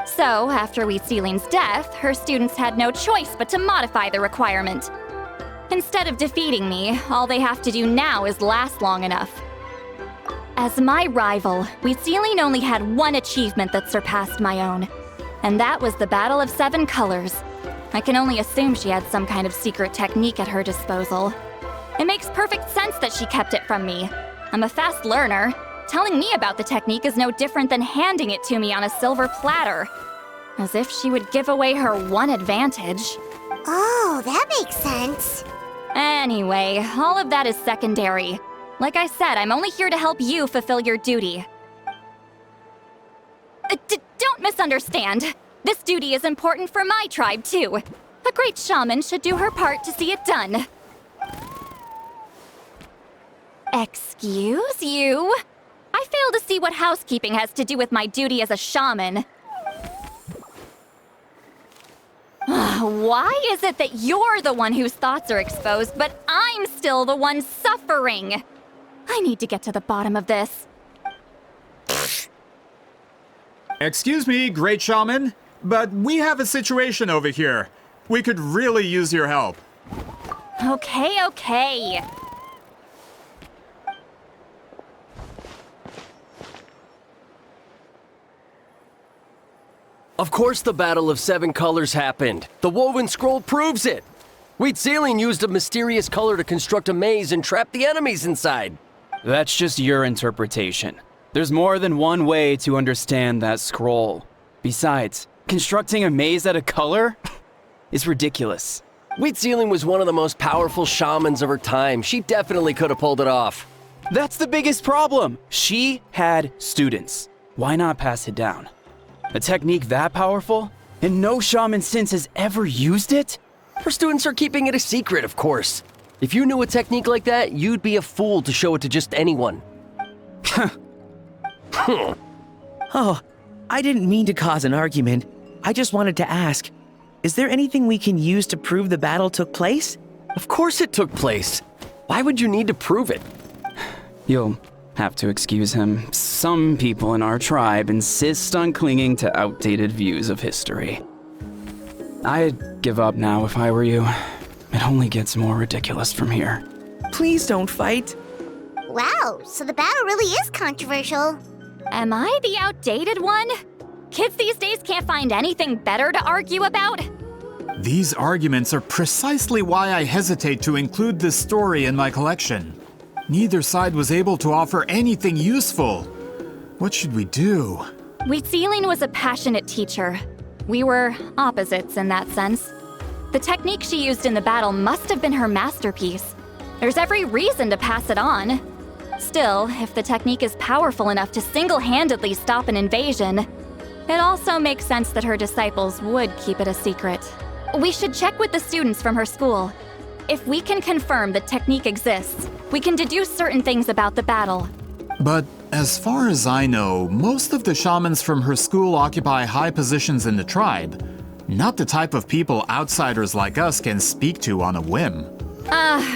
So, after Huitziling's death, her students had no choice but to modify the requirement. Instead of defeating me, all they have to do now is last long enough. As my rival, Huitziling only had one achievement that surpassed my own, and that was the Battle of Seven Colors. I can only assume she had some kind of secret technique at her disposal. It makes perfect sense that she kept it from me. I'm a fast learner. Telling me about the technique is no different than handing it to me on a silver platter. As if she would give away her one advantage. Oh, that makes sense. Anyway, all of that is secondary. Like I said, I'm only here to help you fulfill your duty. Don't misunderstand. This duty is important for my tribe, too. A great shaman should do her part to see it done. Excuse you? I fail to see what housekeeping has to do with my duty as a shaman. Why is it that you're the one whose thoughts are exposed, but I'm still the one suffering? I need to get to the bottom of this. Excuse me, Great Shaman, but we have a situation over here. We could really use your help. Okay. Of course the Battle of Seven Colors happened. The woven scroll proves it. Huitziling used a mysterious color to construct a maze and trap the enemies inside. That's just your interpretation. There's more than one way to understand that scroll. Besides, constructing a maze out of color is ridiculous. Huitziling was one of the most powerful shamans of her time. She definitely could have pulled it off. That's the biggest problem. She had students. Why not pass it down? A technique that powerful? And no shaman since has ever used it? Her students are keeping it a secret, of course. If you knew a technique like that, you'd be a fool to show it to just anyone. Oh, I didn't mean to cause an argument. I just wanted to ask, is there anything we can use to prove the battle took place? Of course it took place. Why would you need to prove it? You'll have to excuse him. Some people in our tribe insist on clinging to outdated views of history. I'd give up now if I were you. It only gets more ridiculous from here. Please don't fight. Wow, so the battle really is controversial. Am I the outdated one? Kids these days can't find anything better to argue about? These arguments are precisely why I hesitate to include this story in my collection. Neither side was able to offer anything useful. What should we do? Huitziling was a passionate teacher. We were opposites in that sense. The technique she used in the battle must have been her masterpiece. There's every reason to pass it on. Still, if the technique is powerful enough to single-handedly stop an invasion, it also makes sense that her disciples would keep it a secret. We should check with the students from her school. If we can confirm the technique exists, we can deduce certain things about the battle. But as far as I know, most of the shamans from her school occupy high positions in the tribe. Not the type of people outsiders like us can speak to on a whim.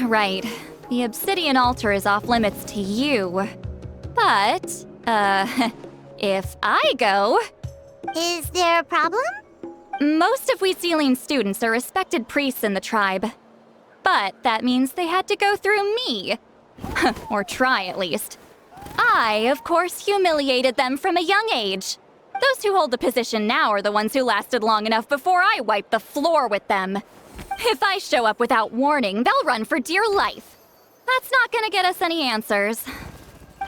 Right. The obsidian altar is off limits to you. But, if I go... Is there a problem? Most of Wheatsealing students are respected priests in the tribe. But that means they had to go through me. Or try, at least. I, of course, humiliated them from a young age. Those who hold the position now are the ones who lasted long enough before I wiped the floor with them. If I show up without warning, they'll run for dear life. That's not gonna get us any answers.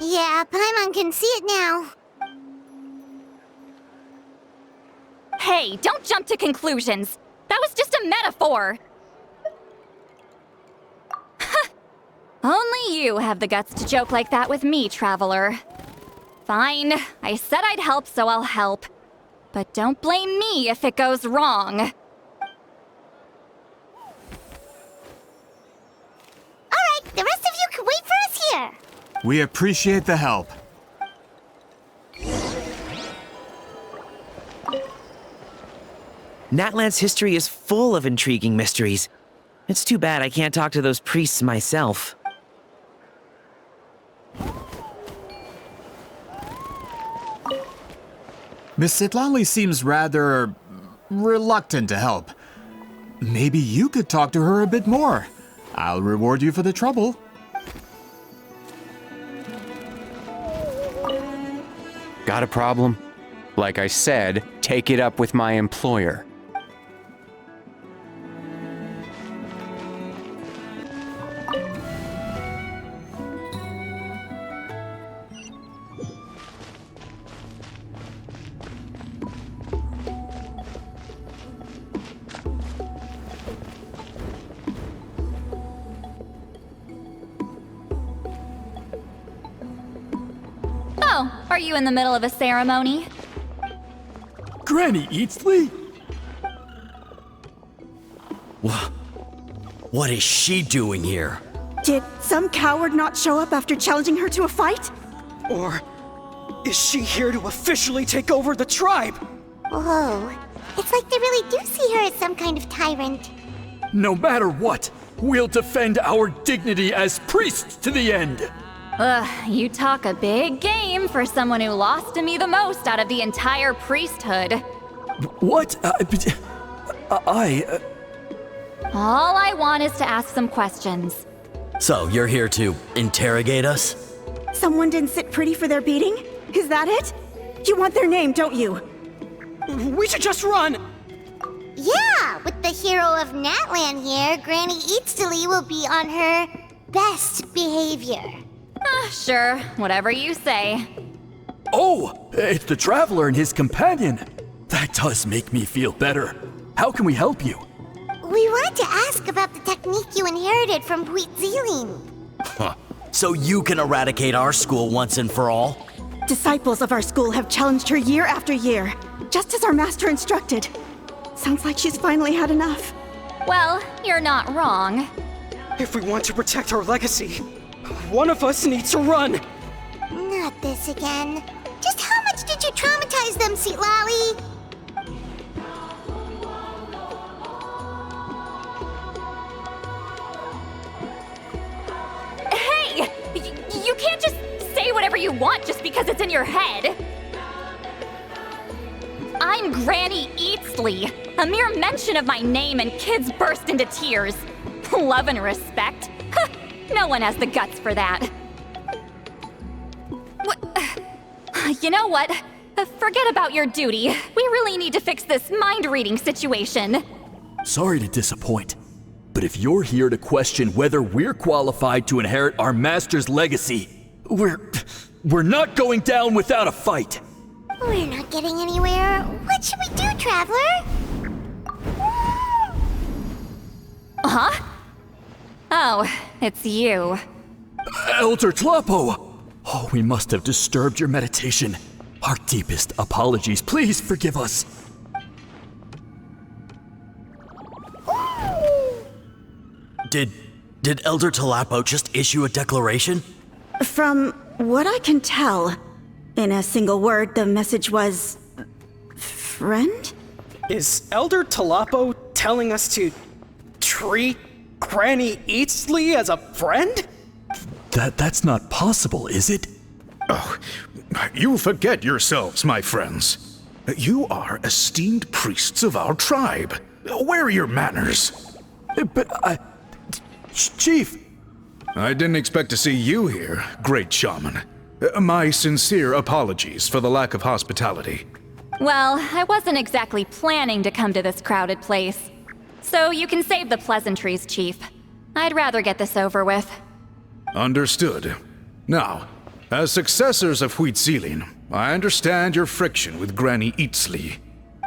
Yeah, Paimon can see it now. Hey, don't jump to conclusions. That was just a metaphor. Only you have the guts to joke like that with me, Traveler. Fine, I said I'd help, so I'll help. But don't blame me if it goes wrong. Alright, the rest of you can wait for us here. We appreciate the help. Natlan's history is full of intriguing mysteries. It's too bad I can't talk to those priests myself. Miss Sitlali seems rather reluctant to help. Maybe you could talk to her a bit more. I'll reward you for the trouble. Got a problem? Like I said, take it up with my employer. Oh, are you in the middle of a ceremony? Granny Eatsley? What is she doing here? Did some coward not show up after challenging her to a fight? Or is she here to officially take over the tribe? Whoa, it's like they really do see her as some kind of tyrant. No matter what, we'll defend our dignity as priests to the end. You talk a big game for someone who lost to me the most out of the entire priesthood. What? All I want is to ask some questions. So, you're here to interrogate us? Someone didn't sit pretty for their beating? Is that it? You want their name, don't you? We should just run! Yeah, with the hero of Natlan here, Granny Eatsley will be on her best behavior. Sure, whatever you say. Oh, it's the Traveler and his companion. That does make me feel better. How can we help you? We wanted to ask about the technique you inherited from Wheatsealing. Huh. So you can eradicate our school once and for all? Disciples of our school have challenged her year after year, just as our master instructed. Sounds like she's finally had enough. Well, you're not wrong. If we want to protect our legacy, one of us needs to run! Not this again. Just how much did you traumatize them, Sitlali? Hey! You can't just say whatever you want just because it's in your head. I'm Granny Eatsley. A mere mention of my name and kids burst into tears. Love and respect? No one has the guts for that. You know what? Forget about your duty. We really need to fix this mind-reading situation. Sorry to disappoint, but if you're here to question whether we're qualified to inherit our master's legacy, we're not going down without a fight. We're not getting anywhere. What should we do, Traveler? Huh? Oh, it's you. Elder Tlapo! Oh, we must have disturbed your meditation. Our deepest apologies. Please forgive us. Did Elder Talapo just issue a declaration? From what I can tell, in a single word, the message was... friend? Is Elder Talapo telling us to treat Granny Eatsley as a friend? That's not possible, is it? Oh, you forget yourselves, my friends. You are esteemed priests of our tribe. Where are your manners? But Chief! I didn't expect to see you here, great shaman. My sincere apologies for the lack of hospitality. Well, I wasn't exactly planning to come to this crowded place. So you can save the pleasantries, Chief. I'd rather get this over with. Understood. Now, as successors of Huitzilin, I understand your friction with Granny Eatsley.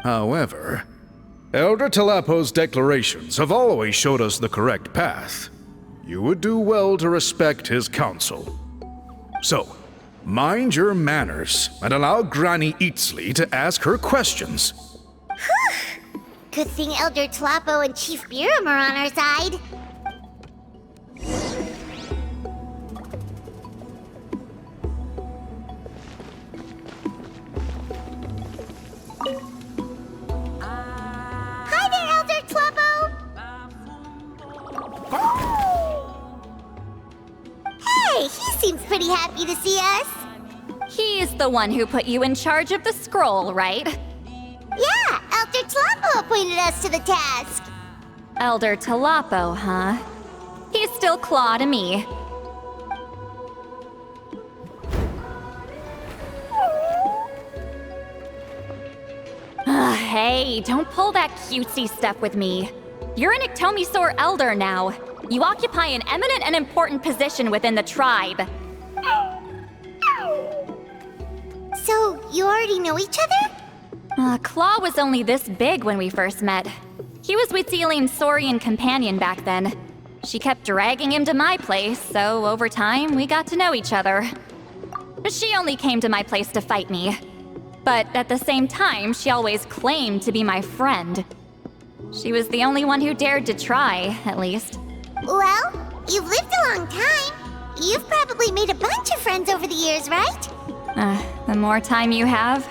However, Elder Talapo's declarations have always showed us the correct path. You would do well to respect his counsel. So, mind your manners and allow Granny Eatsley to ask her questions. Whew! Good thing Elder Talapo and Chief Biram are on our side. Hi there, Elder Talapo! Hey, he seems pretty happy to see us. He's the one who put you in charge of the scroll, right? Yeah, Elder Talapo appointed us to the task. Elder Talapo, huh? He's still Claw to me. Hey, don't pull that cutesy stuff with me. You're an Iktomisaur Elder now. You occupy an eminent and important position within the tribe. So, you already know each other? Claw was only this big when we first met. He was with Celine's Saurian companion back then. She kept dragging him to my place, so over time, we got to know each other. She only came to my place to fight me. But at the same time, she always claimed to be my friend. She was the only one who dared to try, at least. Well, you've lived a long time. You've probably made a bunch of friends over the years, right? The more time you have,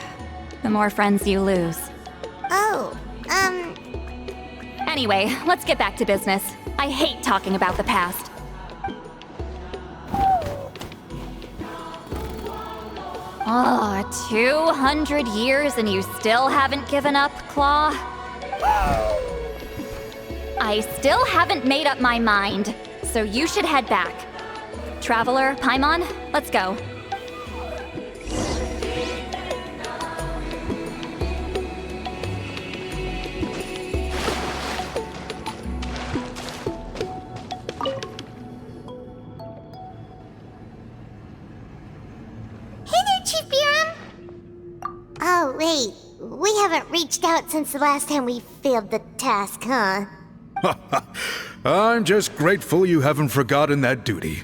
the more friends you lose. Oh, Anyway, let's get back to business. I hate talking about the past. Oh, 200 years and you still haven't given up, Claw? I still haven't made up my mind, so you should head back. Traveler, Paimon, let's go. Oh, wait. We haven't reached out since the last time we failed the task, huh? I'm just grateful you haven't forgotten that duty.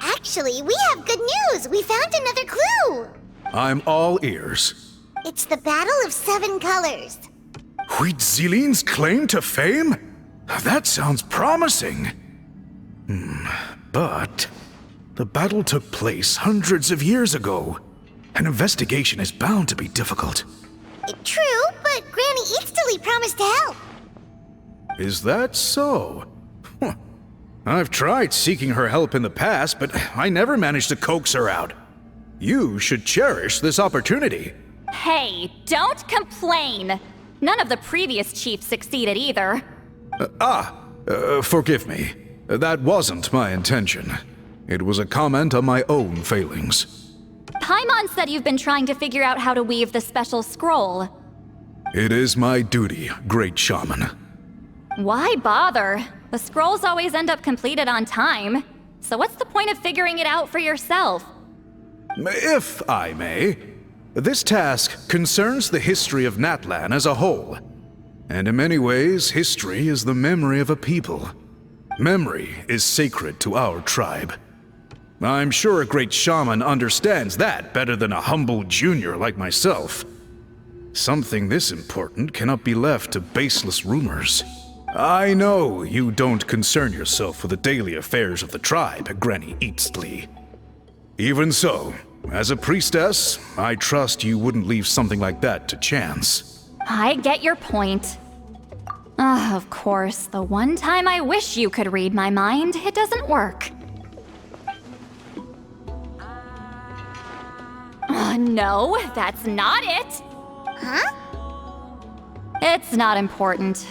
Actually, we have good news! We found another clue! I'm all ears. It's the Battle of Seven Colors. Huitzilin's claim to fame? That sounds promising. But the battle took place hundreds of years ago. An investigation is bound to be difficult. True, but Granny Eatsley promised to help. Is that so? I've tried seeking her help in the past, but I never managed to coax her out. You should cherish this opportunity. Hey, don't complain! None of the previous chiefs succeeded either. Forgive me. That wasn't my intention. It was a comment on my own failings. Paimon said you've been trying to figure out how to weave the special scroll. It is my duty, great shaman. Why bother? The scrolls always end up completed on time. So what's the point of figuring it out for yourself? If I may, this task concerns the history of Natlan as a whole. And in many ways, history is the memory of a people. Memory is sacred to our tribe. I'm sure a great shaman understands that better than a humble junior like myself. Something this important cannot be left to baseless rumors. I know you don't concern yourself with the daily affairs of the tribe, Granny Eatsley. Even so, as a priestess, I trust you wouldn't leave something like that to chance. I get your point. Of course, the one time I wish you could read my mind, it doesn't work. No, that's not it. Huh? It's not important.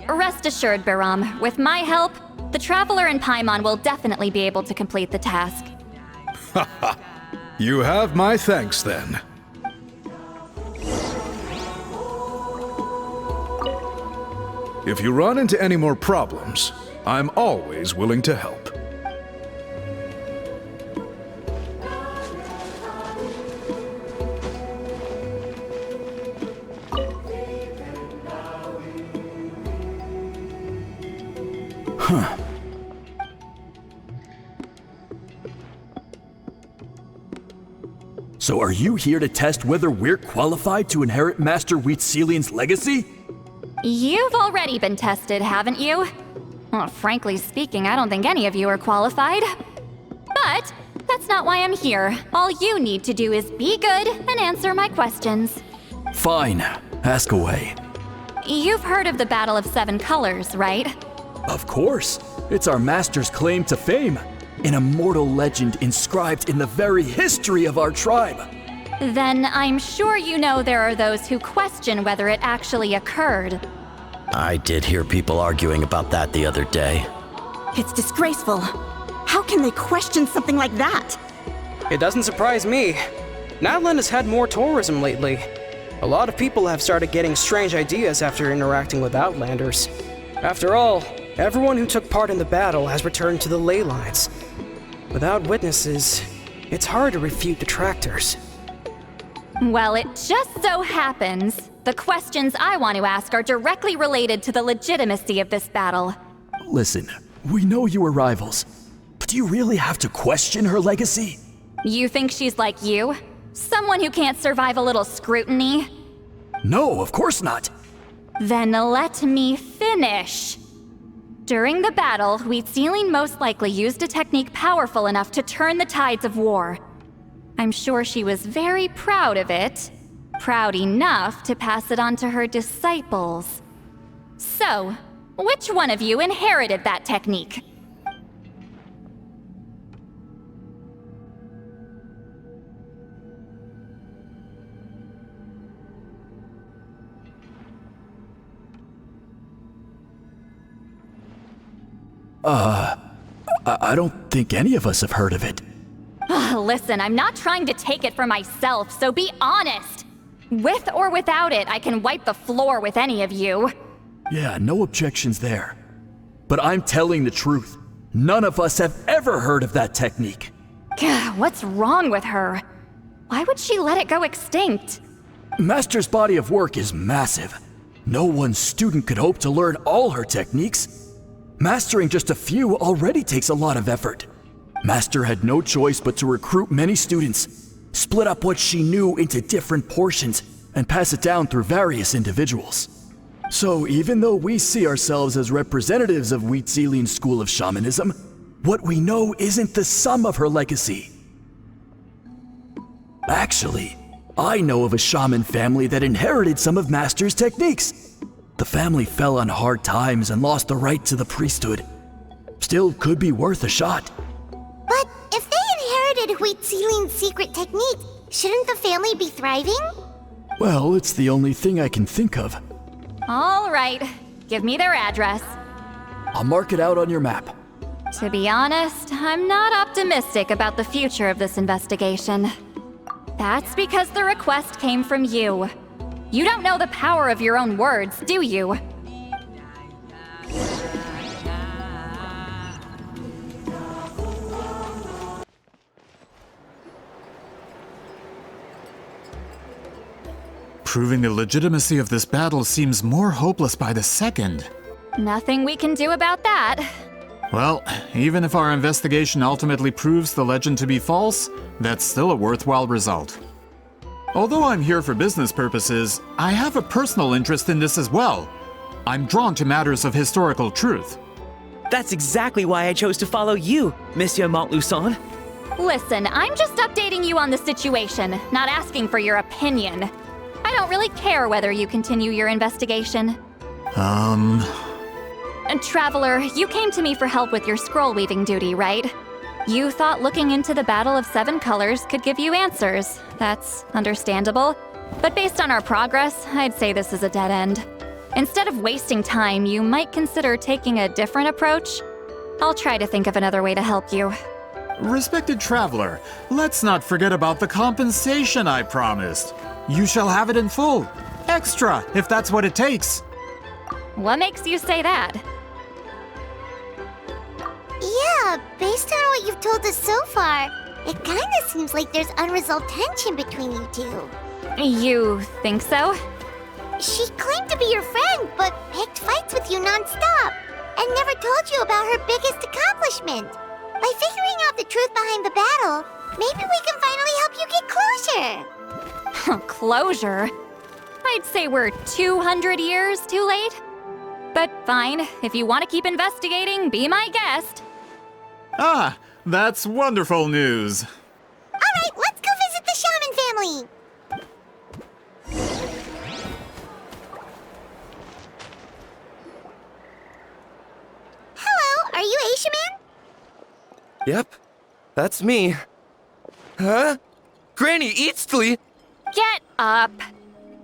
Rest assured, Biram, with my help, the Traveler and Paimon will definitely be able to complete the task. Haha. You have my thanks then. If you run into any more problems, I'm always willing to help. Huh. So are you here to test whether we're qualified to inherit Master Wheatselian's legacy? You've already been tested, haven't you? Well, frankly speaking, I don't think any of you are qualified. But that's not why I'm here. All you need to do is be good and answer my questions. Fine. Ask away. You've heard of the Battle of Seven Colors, right? Of course. It's our master's claim to fame. An immortal legend inscribed in the very history of our tribe. Then I'm sure you know there are those who question whether it actually occurred. I did hear people arguing about that the other day. It's disgraceful. How can they question something like that? It doesn't surprise me. Natlan has had more tourism lately. A lot of people have started getting strange ideas after interacting with Outlanders. After all, everyone who took part in the battle has returned to the ley lines. Without witnesses, it's hard to refute detractors. Well, it just so happens the questions I want to ask are directly related to the legitimacy of this battle. Listen, we know you were rivals, but do you really have to question her legacy? You think she's like you? Someone who can't survive a little scrutiny? No, of course not. Then let me finish. During the battle, Wheatselian most likely used a technique powerful enough to turn the tides of war. I'm sure she was very proud of it. Proud enough to pass it on to her disciples. So, which one of you inherited that technique? I don't think any of us have heard of it. Listen, I'm not trying to take it for myself, so be honest. With or without it, I can wipe the floor with any of you. Yeah, no objections there. But I'm telling the truth. None of us have ever heard of that technique. Gah, what's wrong with her? Why would she let it go extinct? Master's body of work is massive. No one student could hope to learn all her techniques. Mastering just a few already takes a lot of effort. Master had no choice but to recruit many students, split up what she knew into different portions, and pass it down through various individuals. So even though we see ourselves as representatives of Wheatselian's school of shamanism, what we know isn't the sum of her legacy. Actually, I know of a shaman family that inherited some of Master's techniques. The family fell on hard times and lost the right to the priesthood. Still could be worth a shot. But if they inherited Wheatselian's secret technique, shouldn't the family be thriving? Well, it's the only thing I can think of. All right, give me their address. I'll mark it out on your map. To be honest, I'm not optimistic about the future of this investigation. That's because the request came from you. You don't know the power of your own words, do you? Proving the legitimacy of this battle seems more hopeless by the second. Nothing we can do about that. Well, even if our investigation ultimately proves the legend to be false, that's still a worthwhile result. Although I'm here for business purposes, I have a personal interest in this as well. I'm drawn to matters of historical truth. That's exactly why I chose to follow you, Monsieur Montluçon. Listen, I'm just updating you on the situation, not asking for your opinion. I don't really care whether you continue your investigation. And Traveler, you came to me for help with your scroll weaving duty, right? You thought looking into the Battle of 7 Colors could give you answers. That's understandable. But based on our progress, I'd say this is a dead end. Instead of wasting time, you might consider taking a different approach. I'll try to think of another way to help you. Respected Traveler, let's not forget about the compensation I promised. You shall have it in full. Extra, if that's what it takes. What makes you say that? Yeah, based on what you've told us so far, it kinda seems like there's unresolved tension between you two. You think so? She claimed to be your friend, but picked fights with you non-stop, and never told you about her biggest accomplishment. By figuring out the truth behind the battle, maybe we can finally help you get closure. Closure? I'd say we're 200 years too late. But fine, if you want to keep investigating, be my guest. Ah, that's wonderful news. Alright, let's go visit the Shaman family! Hello, are you a shaman? Yep, that's me. Huh? Granny Eastly? Get up!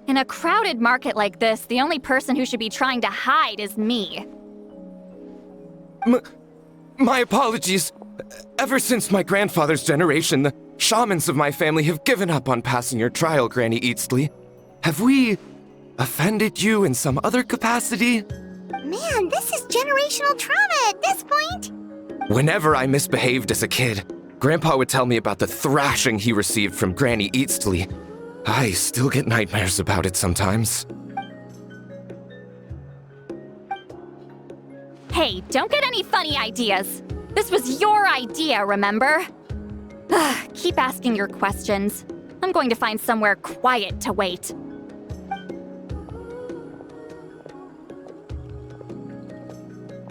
In a crowded market like this, the only person who should be trying to hide is me. My apologies. Ever since my grandfather's generation, the shamans of my family have given up on passing your trial, Granny Eastly. Have we offended you in some other capacity? Man, this is generational trauma at this point. Whenever I misbehaved as a kid, Grandpa would tell me about the thrashing he received from Granny Eastly. I still get nightmares about it sometimes. Hey, don't get any funny ideas. This was your idea, remember? Keep asking your questions. I'm going to find somewhere quiet to wait.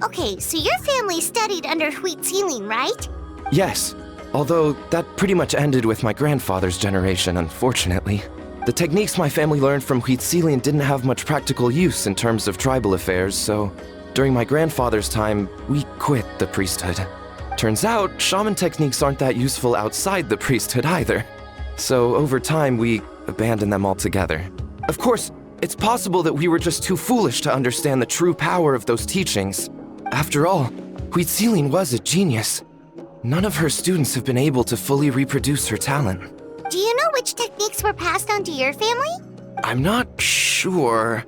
Okay, so your family studied under Huitzilin, right? Yes, although that pretty much ended with my grandfather's generation, unfortunately. The techniques my family learned from Huitzilin didn't have much practical use in terms of tribal affairs, so during my grandfather's time, we quit the priesthood. Turns out, shaman techniques aren't that useful outside the priesthood either. So over time, we abandoned them altogether. Of course, it's possible that we were just too foolish to understand the true power of those teachings. After all, Huitzilin was a genius. None of her students have been able to fully reproduce her talent. Do you know which techniques were passed on to your family? I'm not sure.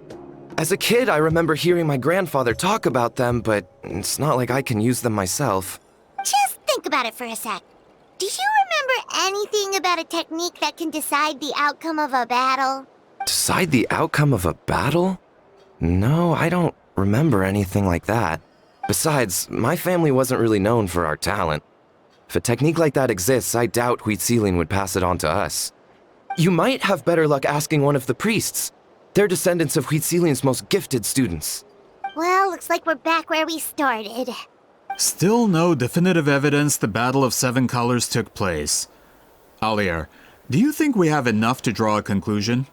As a kid, I remember hearing my grandfather talk about them, but it's not like I can use them myself. Just think about it for a sec. Do you remember anything about a technique that can decide the outcome of a battle? Decide the outcome of a battle? No, I don't remember anything like that. Besides, my family wasn't really known for our talent. If a technique like that exists, I doubt Huitzilin would pass it on to us. You might have better luck asking one of the priests. They're descendants of Huitzilin's most gifted students. Well, looks like we're back where we started. Still no definitive evidence the Battle of 7 Colors took place. Alier, do you think we have enough to draw a conclusion?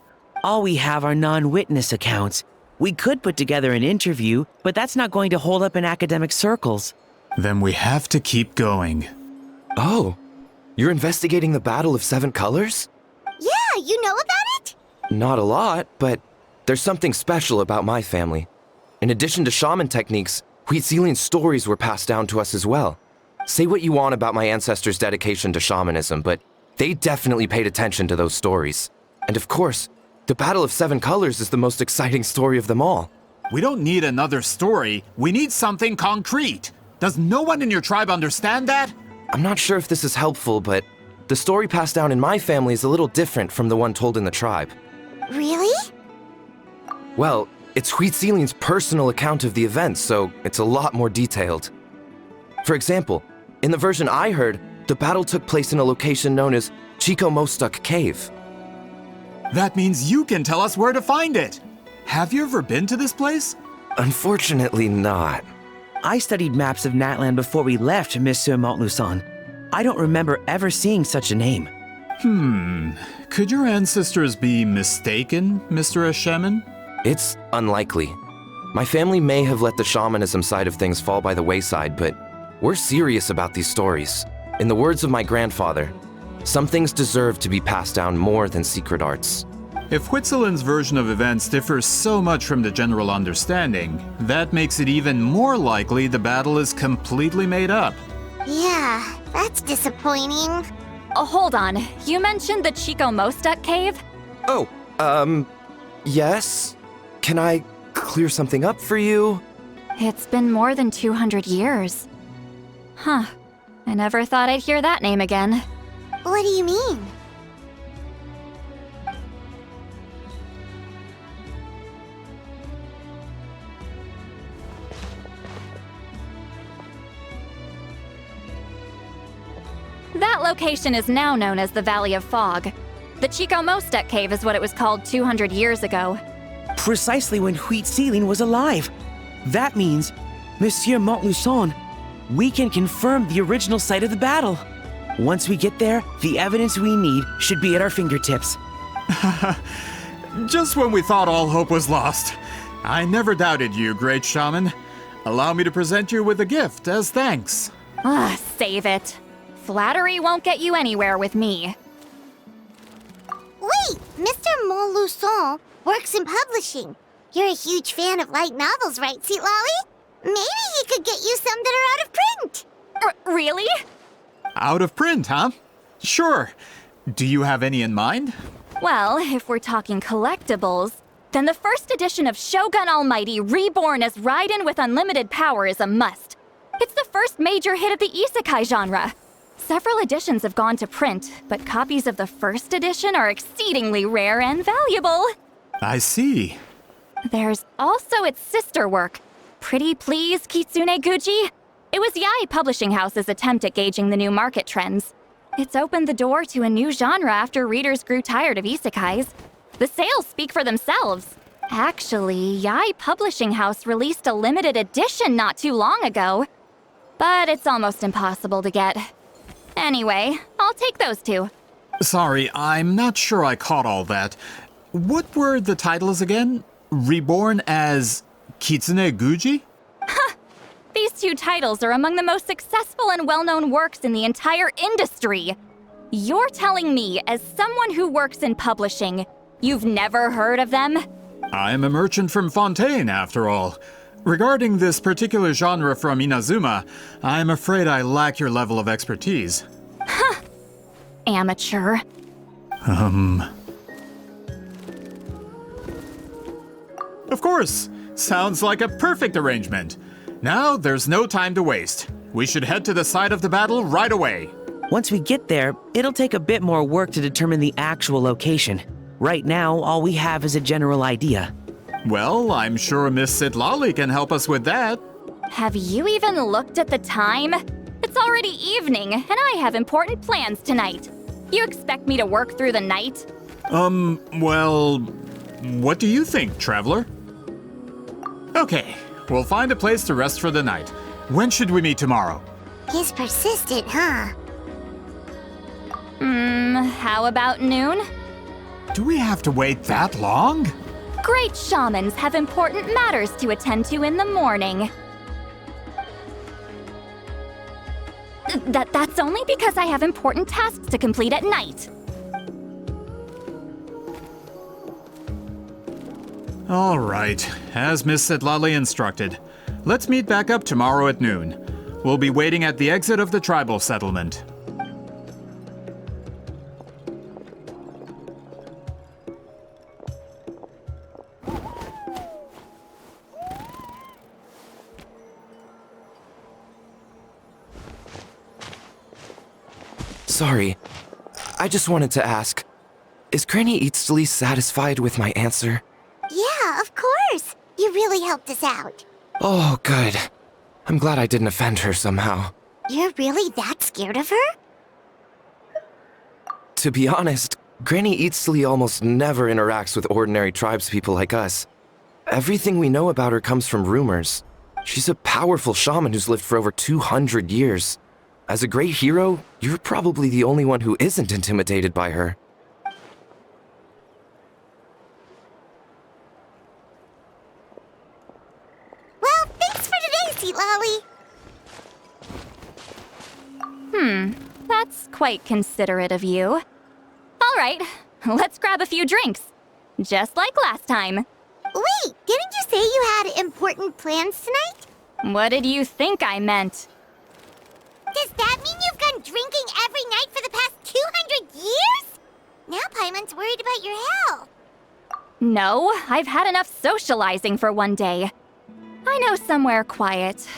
All we have are non-witness accounts. We could put together an interview, but that's not going to hold up in academic circles. Then we have to keep going. Oh, you're investigating the Battle of 7 Colors? Yeah, you know about it? Not a lot, but there's something special about my family. In addition to shaman techniques, Huitzilin's stories were passed down to us as well. Say what you want about my ancestors' dedication to shamanism, but they definitely paid attention to those stories. And of course, the Battle of 7 Colors is the most exciting story of them all. We don't need another story. We need something concrete. Does no one in your tribe understand that? I'm not sure if this is helpful, but the story passed down in my family is a little different from the one told in the tribe. Really? Well, it's Huitzilin's personal account of the event, so it's a lot more detailed. For example, in the version I heard, the battle took place in a location known as Chico Mostuk Cave. That means you can tell us where to find it. Have you ever been to this place? Unfortunately not. I studied maps of Natlan before we left, Monsieur Montluçon. I don't remember ever seeing such a name. Could your ancestors be mistaken, Mr. Shaman? It's unlikely. My family may have let the shamanism side of things fall by the wayside, but we're serious about these stories. In the words of my grandfather, some things deserve to be passed down more than secret arts. If Huitzilin's version of events differs so much from the general understanding, that makes it even more likely the battle is completely made up. Yeah, that's disappointing. Oh, hold on. You mentioned the Chico Mostek cave? Oh, yes? Can I clear something up for you? It's been more than 200 years. Huh. I never thought I'd hear that name again. What do you mean? That location is now known as the Valley of Fog. The Chico Mostek cave is what it was called 200 years ago. Precisely when Huitzilin was alive. That means, Monsieur Montluçon, we can confirm the original site of the battle. Once we get there, the evidence we need should be at our fingertips. Just when we thought all hope was lost. I never doubted you, great shaman. Allow me to present you with a gift as thanks. Save it. Flattery won't get you anywhere with me. Wait, Mr. Montluçon works in publishing. You're a huge fan of light novels, right, Citlali? Maybe he could get you some that are out of print. Really? Out of print, huh? Sure. Do you have any in mind? Well, if we're talking collectibles, then the first edition of Shogun Almighty Reborn as Raiden with Unlimited Power is a must. It's the first major hit of the isekai genre. Several editions have gone to print, but copies of the first edition are exceedingly rare and valuable. I see. There's also its sister work, Pretty Please Kitsune Guji. It was Yae Publishing House's attempt at gauging the new market trends. It's opened the door to a new genre after readers grew tired of isekais. The sales speak for themselves. Actually, Yae Publishing House released a limited edition not too long ago, but it's almost impossible to get. Anyway, I'll take those two. Sorry, I'm not sure I caught all that. What were the titles again? Reborn as Kitsune Guji? These two titles are among the most successful and well-known works in the entire industry. You're telling me, as someone who works in publishing, you've never heard of them? I'm a merchant from Fontaine, after all. Regarding this particular genre from Inazuma, I'm afraid I lack your level of expertise. Amateur. Of course! Sounds like a perfect arrangement. Now, there's no time to waste. We should head to the site of the battle right away. Once we get there, it'll take a bit more work to determine the actual location. Right now, all we have is a general idea. Well, I'm sure Miss Citlali can help us with that. Have you even looked at the time? It's already evening, and I have important plans tonight. You expect me to work through the night? Well, what do you think, traveler? Okay, we'll find a place to rest for the night. When should we meet tomorrow? He's persistent, huh? How about noon? Do we have to wait that long? Great shamans have important matters to attend to in the morning. That's only because I have important tasks to complete at night. All right, as Miss Citlali instructed. Let's meet back up tomorrow at noon. We'll be waiting at the exit of the tribal settlement. Sorry, I just wanted to ask, is Granny Eatsley satisfied with my answer? Yeah, of course. You really helped us out. Oh, good. I'm glad I didn't offend her somehow. You're really that scared of her? To be honest, Granny Eatsley almost never interacts with ordinary tribespeople like us. Everything we know about her comes from rumors. She's a powerful shaman who's lived for over 200 years. As a great hero, you're probably the only one who isn't intimidated by her. Well, thanks for today, Sweet Lolly. That's quite considerate of you. All right, let's grab a few drinks. Just like last time. Wait, didn't you say you had important plans tonight? What did you think I meant? Does that mean you've gone drinking every night for the past 200 years? Now Paimon's worried about your health. No, I've had enough socializing for one day. I know somewhere quiet.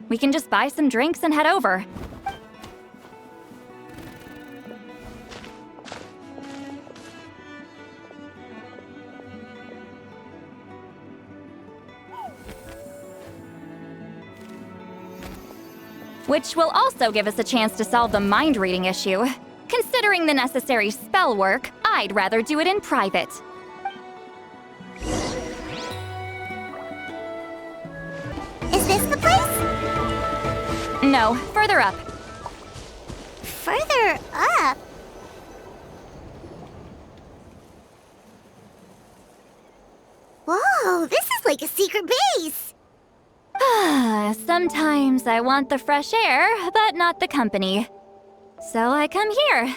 We can just buy some drinks and head over. Which will also give us a chance to solve the mind-reading issue. Considering the necessary spell work, I'd rather do it in private. Is this the place? No, further up. Further up? Whoa, this is like a secret base. Sometimes I want the fresh air, but not the company. So I come here.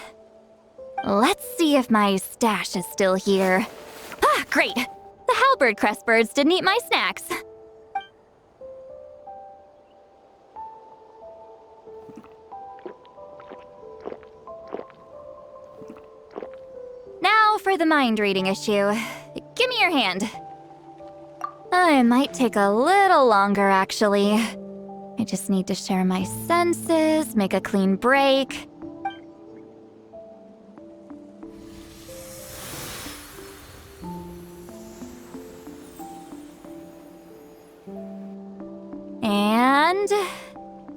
Let's see if my stash is still here. Ah, great! The halberd crest birds didn't eat my snacks. Now for the mind-reading issue. Give me your hand. It might take a little longer, actually. I just need to share my senses, make a clean break. And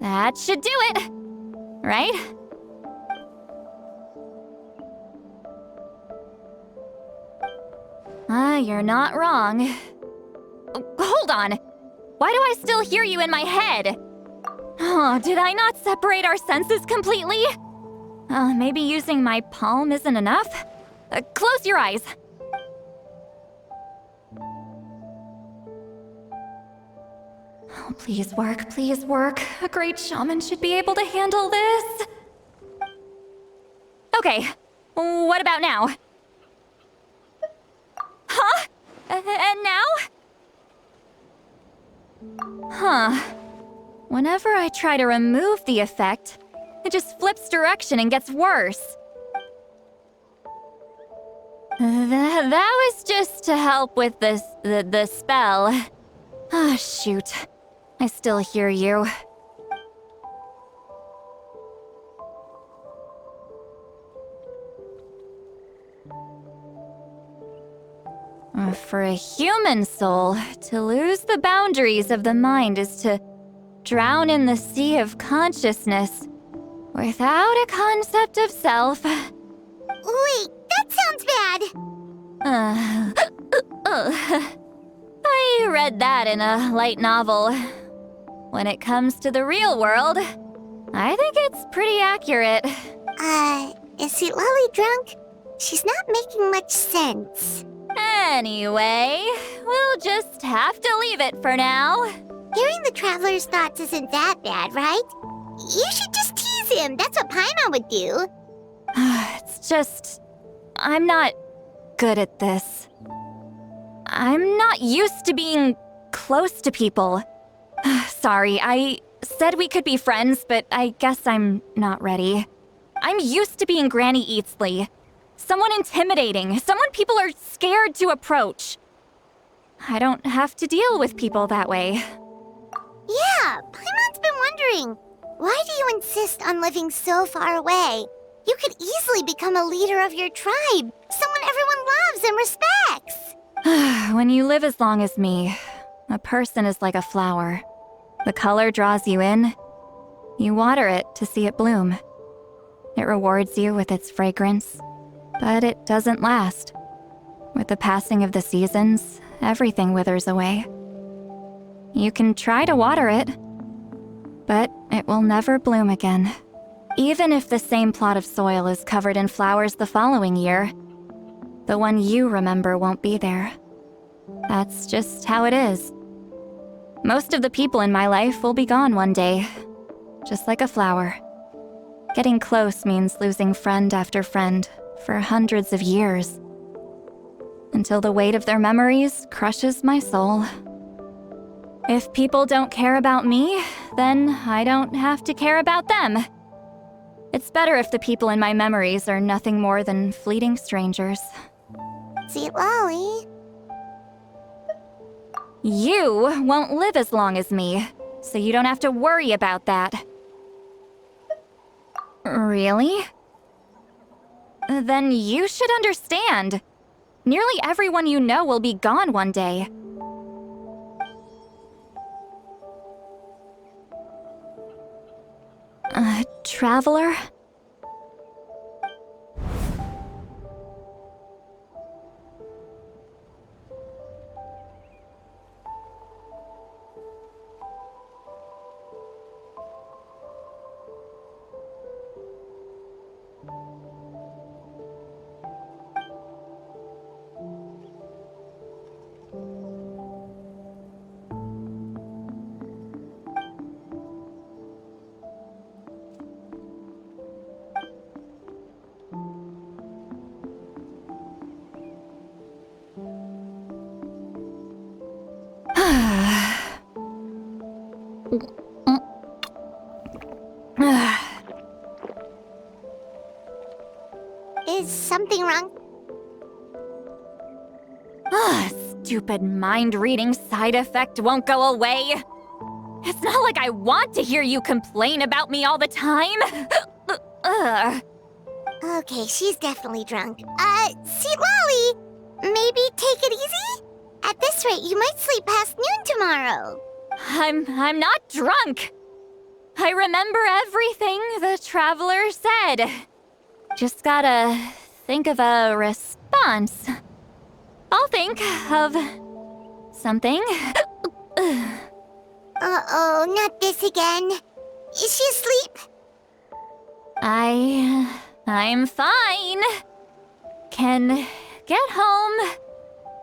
that should do it, right? You're not wrong. Hold on! Why do I still hear you in my head? Oh, did I not separate our senses completely? Maybe using my palm isn't enough? Close your eyes. Oh, please work, please work. A great shaman should be able to handle this. Okay, what about now? Huh? And now? Huh. Whenever I try to remove the effect, it just flips direction and gets worse. That was just to help with the spell. Ah, shoot. I still hear you. For a human soul, to lose the boundaries of the mind is to drown in the sea of consciousness without a concept of self. Wait, that sounds bad. I read that in a light novel. When it comes to the real world, I think it's pretty accurate. Is Sweet Lolly drunk? She's not making much sense. Anyway, we'll just have to leave it for now. Hearing the Traveler's thoughts isn't that bad, right? You should just tease him. That's what Paimon would do. It's just... I'm not good at this. I'm not used to being close to people. Sorry, I said we could be friends, but I guess I'm not ready. I'm used to being Granny Eatsley. Someone intimidating, someone people are scared to approach. I don't have to deal with people that way. Yeah, Paimon's been wondering, why do you insist on living so far away? You could easily become a leader of your tribe, someone everyone loves and respects. When you live as long as me, a person is like a flower. The color draws you in. You water it to see it bloom. It rewards you with its fragrance. But it doesn't last. With the passing of the seasons, everything withers away. You can try to water it, but it will never bloom again. Even if the same plot of soil is covered in flowers the following year, the one you remember won't be there. That's just how it is. Most of the people in my life will be gone one day, just like a flower. Getting close means losing friend after friend for hundreds of years, until the weight of their memories crushes my soul. If people don't care about me, then I don't have to care about them. It's better if the people in my memories are nothing more than fleeting strangers. Sweet Lolly. You won't live as long as me, so you don't have to worry about that. Really? Then you should understand. Nearly everyone you know will be gone one day. Traveler? Is something wrong? Stupid mind-reading side effect won't go away. It's not like I want to hear you complain about me all the time. Okay, she's definitely drunk. Sweet Lolly, maybe take it easy? At this rate, you might sleep past noon tomorrow. I'm not drunk. I remember everything the traveler said. Just gotta think of a response. I'll think of something. Uh-oh, not this again. Is she asleep? I'm fine. Can get home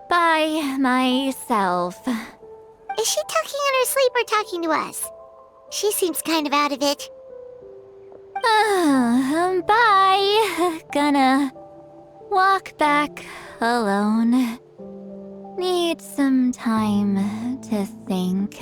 by myself. Is she talking in her sleep or talking to us? She seems kind of out of it. Bye. Gonna walk back alone. Need some time to think.